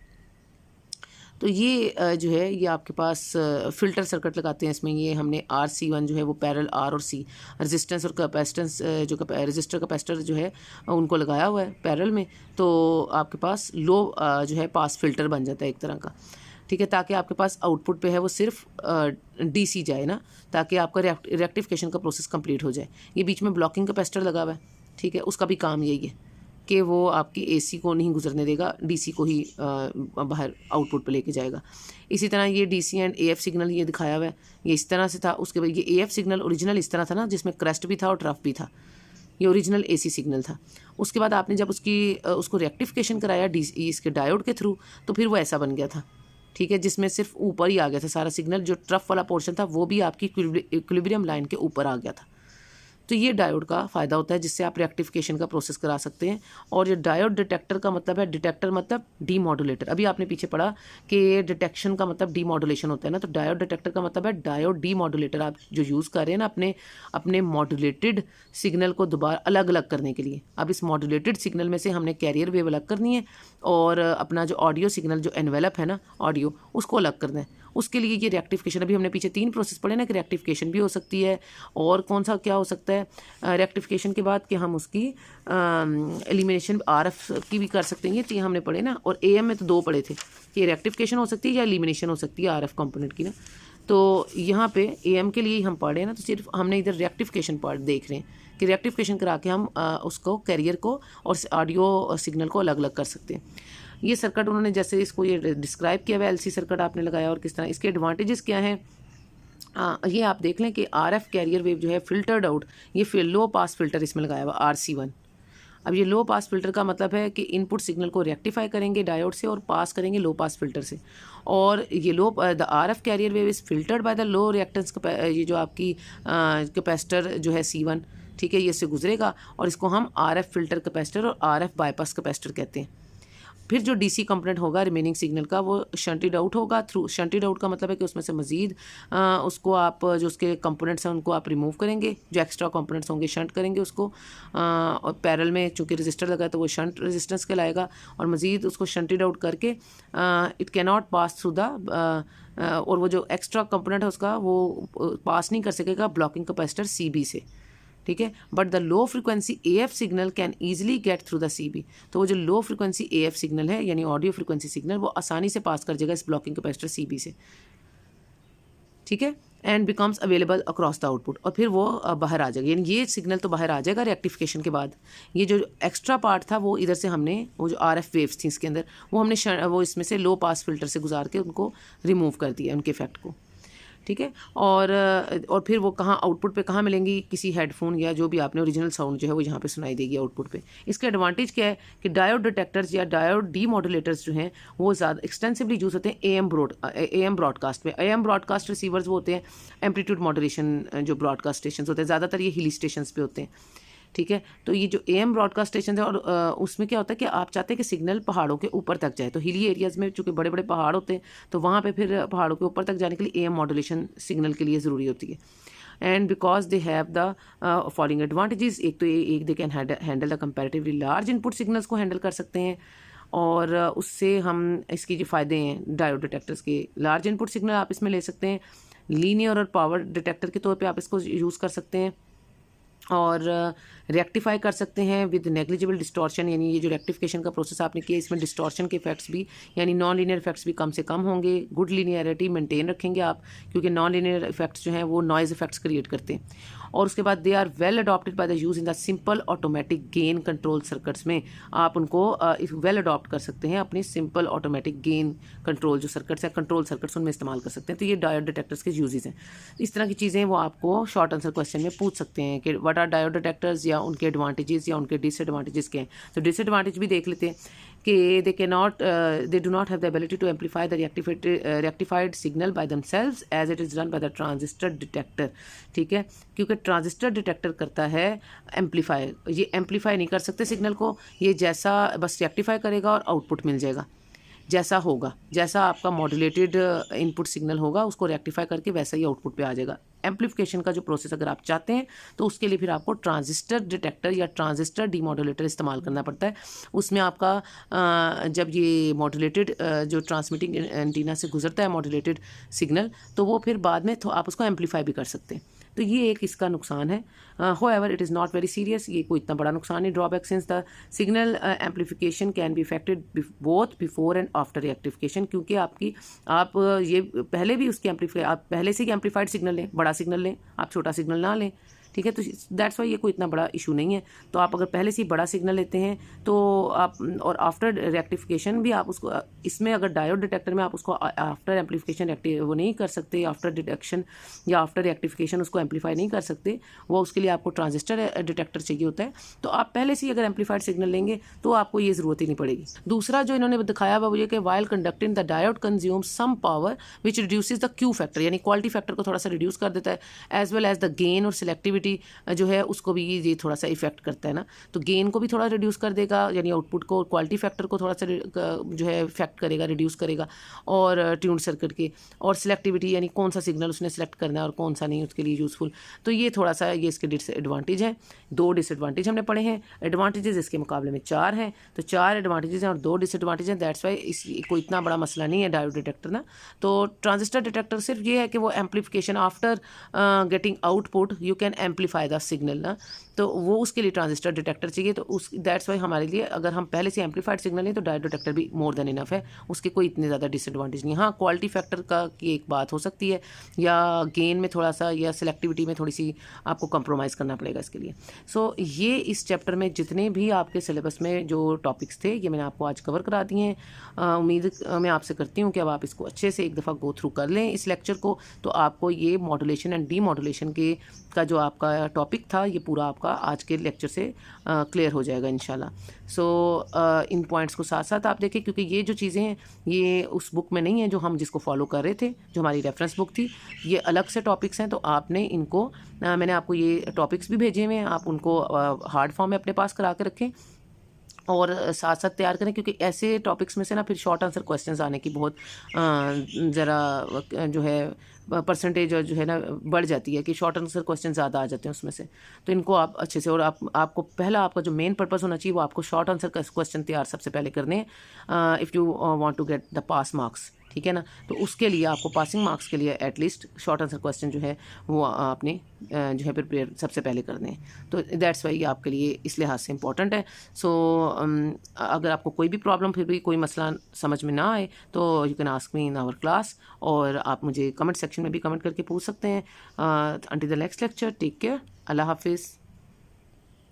तो ये जो है ये आपके पास फ़िल्टर सर्किट लगाते हैं इसमें। ये हमने RC1 जो है वो पैरेलल R और C रेजिस्टेंस और कैपेसिटेंस जो रेजिस्टर कैपेसिटर जो है उनको लगाया हुआ है पैरेलल में, तो आपके पास लो जो है पास फिल्टर बन जाता है एक तरह का। ठीक है, ताकि आपके पास आउटपुट पे है वो सिर्फ DC जाए ना, ताकि आपका रेक्टिफिकेशन का प्रोसेस कंप्लीट हो जाए। ये बीच में ब्लॉकिंग कैपेसिटर लगा हुआ है, ठीक है, उसका भी काम यही है कि वो आपकी AC को नहीं गुजरने देगा, DC को ही बाहर आउटपुट पे लेके जाएगा। इसी तरह ये DC एंड AF सिग्नल ये दिखाया हुआ है, ये इस तरह से था। उसके बाद ये AF सिग्नल ओरिजिनल इस तरह था ना, जिसमें क्रेस्ट भी था और ट्रफ भी था, ये ओरिजिनल AC सिग्नल था। उसके बाद आपने जब उसको रेक्टिफिकेशन कराया इसके डायोड के थ्रू, तो फिर वो ऐसा बन गया था, ठीक है, जिसमें सिर्फ ऊपर ही आ गया था सारा सिग्नल, जो ट्रफ वाला पोर्शन था वो भी आपकी इक्विलिब्रियम लाइन के ऊपर आ गया था। तो ये डायोड का फ़ायदा होता है जिससे आप रेक्टिफिकेशन का प्रोसेस करा सकते हैं। और ये डायोड डिटेक्टर का मतलब है, डिटेक्टर मतलब डीमॉड्यूलेटर। अभी आपने पीछे पढ़ा कि डिटेक्शन का मतलब डीमॉड्यूलेशन होता है ना, तो डायोड डिटेक्टर का मतलब है डायोड डीमॉड्यूलेटर आप जो यूज़ कर रहे हैं ना अपने मॉड्यूलेटेड सिग्नल को दोबारा अलग अलग करने के लिए। अब इस मॉड्यूलेटेड सिग्नल में से हमने कैरियर वेव अलग करनी है, और अपना जो ऑडियो सिग्नल जो एनवेलप है ना ऑडियो, उसको अलग करना है। उसके लिए ये रेक्टिफिकेशन, अभी हमने पीछे 3 प्रोसेस पढ़े ना कि रेक्टिफिकेशन भी हो सकती है, और कौन सा क्या हो सकता है रेक्टिफिकेशन के बाद कि हम उसकी एलिमिनेशन RF की भी कर सकते हैं, ये 3 हमने पढ़े ना। और AM में तो 2 पढ़े थे कि रेक्टिफिकेशन हो सकती है या एलिमिनेशन हो सकती है RF कंपोनेंट की ना। तो यहाँ पे AM के लिए हम पढ़ रहे हैं ना, तो सिर्फ हमने इधर रेक्टिफिकेशन पार्ट देख रहे हैं कि रेक्टिफिकेशन करा के हम उसको कैरियर को और ऑडियो सिग्नल को अलग अलग कर सकते हैं। ये सर्किट उन्होंने जैसे इसको ये डिस्क्राइब किया हुआ LC सर्किट आपने लगाया और किस तरह इसके एडवांटेजेस क्या हैं। ये आप देख लें कि RF कैरियर वेव जो है फिल्टर्ड आउट, ये लो पास फिल्टर इसमें लगाया हुआ RC1। अब ये लो पास फिल्टर का मतलब है कि इनपुट सिग्नल को रेक्टिफाई करेंगे डायोड से और पास करेंगे लो पास फिल्टर से। और ये the RF carrier wave is filtered by the low reactance, ये जो आपकी कैपेसिटर जो है C1, ठीक है, ये इससे गुजरेगा और इसको हम RF फिल्टर कैपेसिटर और RF बाईपास कैपेसिटर कहते हैं। फिर जो DC कंपोनेंट होगा रिमेनिंग सिग्नल का वो शंटेड आउट होगा। थ्रू शंटेड आउट का मतलब है कि उसमें से मज़ीद उसको जो उसके कंपोनेंट्स हैं उनको आप रिमूव करेंगे, जो एक्स्ट्रा कंपोनेंट्स होंगे शंट करेंगे उसको, और पैरेलल में चूँकि रजिस्टर लगा है तो वो शंट रेजिस्टेंस कहलाएगा, और मज़ीद उसको शंटेड आउट करके it can not pass through the और वो जो एक्स्ट्रा कंपोनेंट है उसका वो पास नहीं कर सकेगा ब्लॉकिंग कैपेसिटर CB से, ठीक है। But the low frequency AF signal can easily get through the CB, तो वो जो लो फ्रिक्वेंसी AF सिग्नल है यानी ऑडियो फ्रिक्वेंसी सिग्नल वो आसानी से पास कर जाएगा इस ब्लॉकिंग कैपेसिटर CB से, ठीक है, and becomes available across the output, और फिर वो बाहर आ जाएगा, यानी ये सिग्नल तो बाहर आ जाएगा रेक्टिफिकेशन के बाद। ये जो एक्स्ट्रा पार्ट था वो इधर से हमने वो जो RF वेव्स थी इसके अंदर वो हमने वो इसमें से लो पास फिल्टर से गुजार के उनको रिमूव कर दिया उनके इफेक्ट को, ठीक है। और फिर वो कहाँ आउटपुट पे कहाँ मिलेंगी, किसी हेडफोन या जो भी आपने ओरिजिनल साउंड जो है वो यहाँ पे सुनाई देगी आउटपुट पे। इसका एडवांटेज क्या है कि डायोड डिटेक्टर्स या डायोड डीमॉड्यूलेटर्स जो हैं वो ज़्यादा एक्सटेंसिवली यूज़ होते हैं AM ब्रॉडकास्ट में। AM ब्रॉडकास्ट रिसीवर्स वो होते हैं एम्पलीट्यूड मॉड्यूलेशन जो ब्रॉडकास्ट स्टेशन होते हैं, ज़्यादातर ये हिली स्टेशन पे होते हैं, ठीक है। तो ये जो AM ब्रॉडकास्ट स्टेशन है और उसमें क्या होता है कि आप चाहते हैं कि सिग्नल पहाड़ों के ऊपर तक जाए, तो हिली एरियाज़ में चूँकि बड़े बड़े पहाड़ होते हैं तो वहाँ पे फिर पहाड़ों के ऊपर तक जाने के लिए AM मॉड्यूलेशन सिग्नल के लिए ज़रूरी होती है। And because they have the following advantages, एक तो एक they can handle the comparatively large input signals को हैंडल कर सकते हैं, और उससे हम इसकी जो फ़ायदे हैं डायोड डिटेक्टर्स के, लार्ज इनपुट सिग्नल आप इसमें ले सकते हैं, लीनियर और पावर डिटेक्टर के तौर पे आप इसको यूज़ कर सकते हैं, और रेक्टिफाई कर सकते हैं विद नेग्लिजिबल डिस्टॉर्शन, यानी ये जो रेक्टिफिकेशन का प्रोसेस आपने किया इसमें डिस्टॉर्शन के इफेक्ट्स भी यानी नॉन लीनियर इफेक्ट्स भी कम से कम होंगे। गुड लीनियरिटी मेंटेन रखेंगे आप, क्योंकि नॉन लीनियर इफेक्ट्स जो हैं वो नॉइज़ इफेक्ट्स क्रिएट करते हैं। और उसके बाद they are well adopted by the use in the simple automatic gain control circuits में आप उनको वेल अडॉप्ट कर सकते हैं अपनी सिंपल ऑटोमेटिक गेन कंट्रोल जो सर्किट्स हैं, कंट्रोल सर्किट्स उनमें इस्तेमाल कर सकते हैं। तो ये डायोड डिटेक्टर्स के यूजेस हैं। इस तरह की चीज़ें वो आपको शॉर्ट आंसर क्वेश्चन में पूछ सकते हैं कि व्हाट आर डायोड डिटेक्टर्स, या उनके एडवांटेजेस या उनके डिसएडवांटेजेस क्या हैं। तो डिसएडवांटेज भी देख लेते हैं कि they do not have the ability to amplify the rectified signal by themselves as it is done by the transistor detector, ठीक है, क्योंकि ट्रांजिस्टर डिटेक्टर करता है एम्पलीफाई, ये एम्पलीफाई नहीं कर सकते सिग्नल को, ये जैसा बस रेक्टिफाई करेगा और आउटपुट मिल जाएगा, जैसा होगा, जैसा आपका मॉड्यूलेटेड इनपुट सिग्नल होगा उसको रेक्टिफाई करके वैसा ही आउटपुट पे आ जाएगा। एम्पलीफिकेशन का जो प्रोसेस अगर आप चाहते हैं तो उसके लिए फिर आपको ट्रांजिस्टर डिटेक्टर या ट्रांजिस्टर डीमॉड्यूलेटर इस्तेमाल करना पड़ता है। उसमें आपका जब ये मॉड्यूलेटेड जो ट्रांसमिटिंग एंटीना से गुजरता है मॉड्यूलेटेड सिग्नल, तो वो फिर बाद में तो आप उसको एम्पलीफाई भी कर सकते हैं। तो ये एक इसका नुकसान है। However it is not very serious, ये कोई इतना बड़ा नुकसान नहीं। Drawback since the signal amplification can be effected both before and after rectification, क्योंकि आप ये पहले भी उसकी आप पहले से ही एम्पलीफाइड सिग्नल लें, बड़ा सिग्नल लें, आप छोटा सिग्नल ना लें, ठीक है। तो दैट्स वाई ये कोई इतना बड़ा इशू नहीं है। तो आप अगर पहले से ही बड़ा सिग्नल लेते हैं तो आप, और आफ्टर रेक्टिफिकेशन भी आप उसको, इसमें अगर डायोड डिटेक्टर में आप उसको आफ्टर एम्पलीफिकेशन वो नहीं कर सकते, आफ्टर डिटेक्शन या आफ्टर रेक्टिफिकेशन उसको एम्पलीफाई नहीं कर सकते, वो उसके लिए आपको ट्रांजिस्टर डिटेक्टर चाहिए होता है। तो आप पहले से ही अगर एम्पलीफाइड सिग्नल लेंगे तो आपको ये ज़रूरत ही नहीं पड़ेगी। दूसरा जो इन्होंने दिखाया हुआ वो ये कि while conducting the diode consume some power which reduces the Q factor, यानी क्वालिटी फैक्टर को थोड़ा सा रिड्यूस कर देता है, as well as the gain और सिलेक्टिविटी सिलेक्टिविटी जो है उसको भी ये थोड़ा सा इफेक्ट करता है ना, तो गेन को भी थोड़ा रिड्यूस कर देगा, यानी आउटपुट को, क्वालिटी फैक्टर को थोड़ा सा जो है इफेक्ट करेगा, रिड्यूस करेगा, और ट्यून्ड सर्किट के, और सिलेक्टिविटी यानी कौन सा सिग्नल उसने सेलेक्ट करना है और कौन सा नहीं उसके लिए यूज़फुल। तो ये थोड़ा सा ये इसके डिसएडवांटेज है। 2 डिसएडवांटेज हमने पढ़े हैं, एडवांटेजेस इसके मुकाबले में 4 हैं, तो 4 एडवांटेजेस हैं और 2 डिसएडवांटेज हैं। दैट्स वाई इस कोई इतना बड़ा मसला नहीं है डायोड डिटेक्टर ना। तो ट्रांजिस्टर डिटेक्टर सिर्फ ये है कि वो amplification after getting output you can amplify the signal ना, तो वो उसके लिए ट्रांजिस्टर डिटेक्टर चाहिए। तो उस दैट्स वाई हमारे लिए अगर हम पहले से एम्पलीफाइड सिग्नल लें तो डायोड डिटेक्टर भी मोर देन इनफ है, उसके कोई इतने ज़्यादा डिसएडवांटेज नहीं। हाँ, क्वालिटी फैक्टर का की एक बात हो सकती है, या गेन में थोड़ा सा, या सिलेक्टिविटी में थोड़ी सी आपको कंप्रोमाइज़ करना पड़ेगा इसके लिए। सो ये इस चैप्टर में जितने भी आपके सिलेबस में जो टॉपिक्स थे ये मैंने आपको आज कवर करा दिए हैं। उम्मीद मैं आपसे करती हूँ कि अब आप इसको अच्छे से एक दफ़ा गो थ्रू कर लें इस लेक्चर को, तो आपको ये मॉड्यूलेशन एंड डी मॉड्यूलेशन के का जो आपका टॉपिक था ये पूरा आपका आज के लेक्चर से क्लियर हो जाएगा इंशाल्लाह। सो इन पॉइंट्स को साथ साथ आप देखें, क्योंकि ये जो चीज़ें हैं ये उस बुक में नहीं है जो हम जिसको फॉलो कर रहे थे, जो हमारी रेफरेंस बुक थी, ये अलग से टॉपिक्स हैं। तो आपने इनको मैंने आपको ये टॉपिक्स भी भेजे हुए हैं, आप उनको हार्ड फॉर्म में अपने पास करा के रखें और साथ साथ तैयार करें, क्योंकि ऐसे टॉपिक्स में से ना फिर शॉर्ट आंसर क्वेश्चंस आने की बहुत ज़रा जो है परसेंटेज जो है ना बढ़ जाती है कि शॉर्ट आंसर क्वेश्चन ज़्यादा आ जाते हैं उसमें से। तो इनको आप अच्छे से, और आपको पहला आपका जो मेन पर्पस होना चाहिए वो आपको शॉर्ट आंसर क्वेश्चन तैयार सबसे पहले करने हैं if you want to get the pass marks, ठीक है ना। तो उसके लिए आपको पासिंग मार्क्स के लिए एटलीस्ट शॉर्ट आंसर क्वेश्चन जो है वो आपने जो है प्रिपेयर सबसे पहले करने हैं। तो दैट्स वाई आपके लिए इस लिहाज से इम्पॉर्टेंट है। सो अगर आपको कोई भी प्रॉब्लम, फिर भी कोई मसला समझ में ना आए तो you can ask me in our class, और आप मुझे कमेंट सेक्शन में भी कमेंट करके पूछ सकते हैं। Until the next lecture, take care, अल्लाह हाफिज़।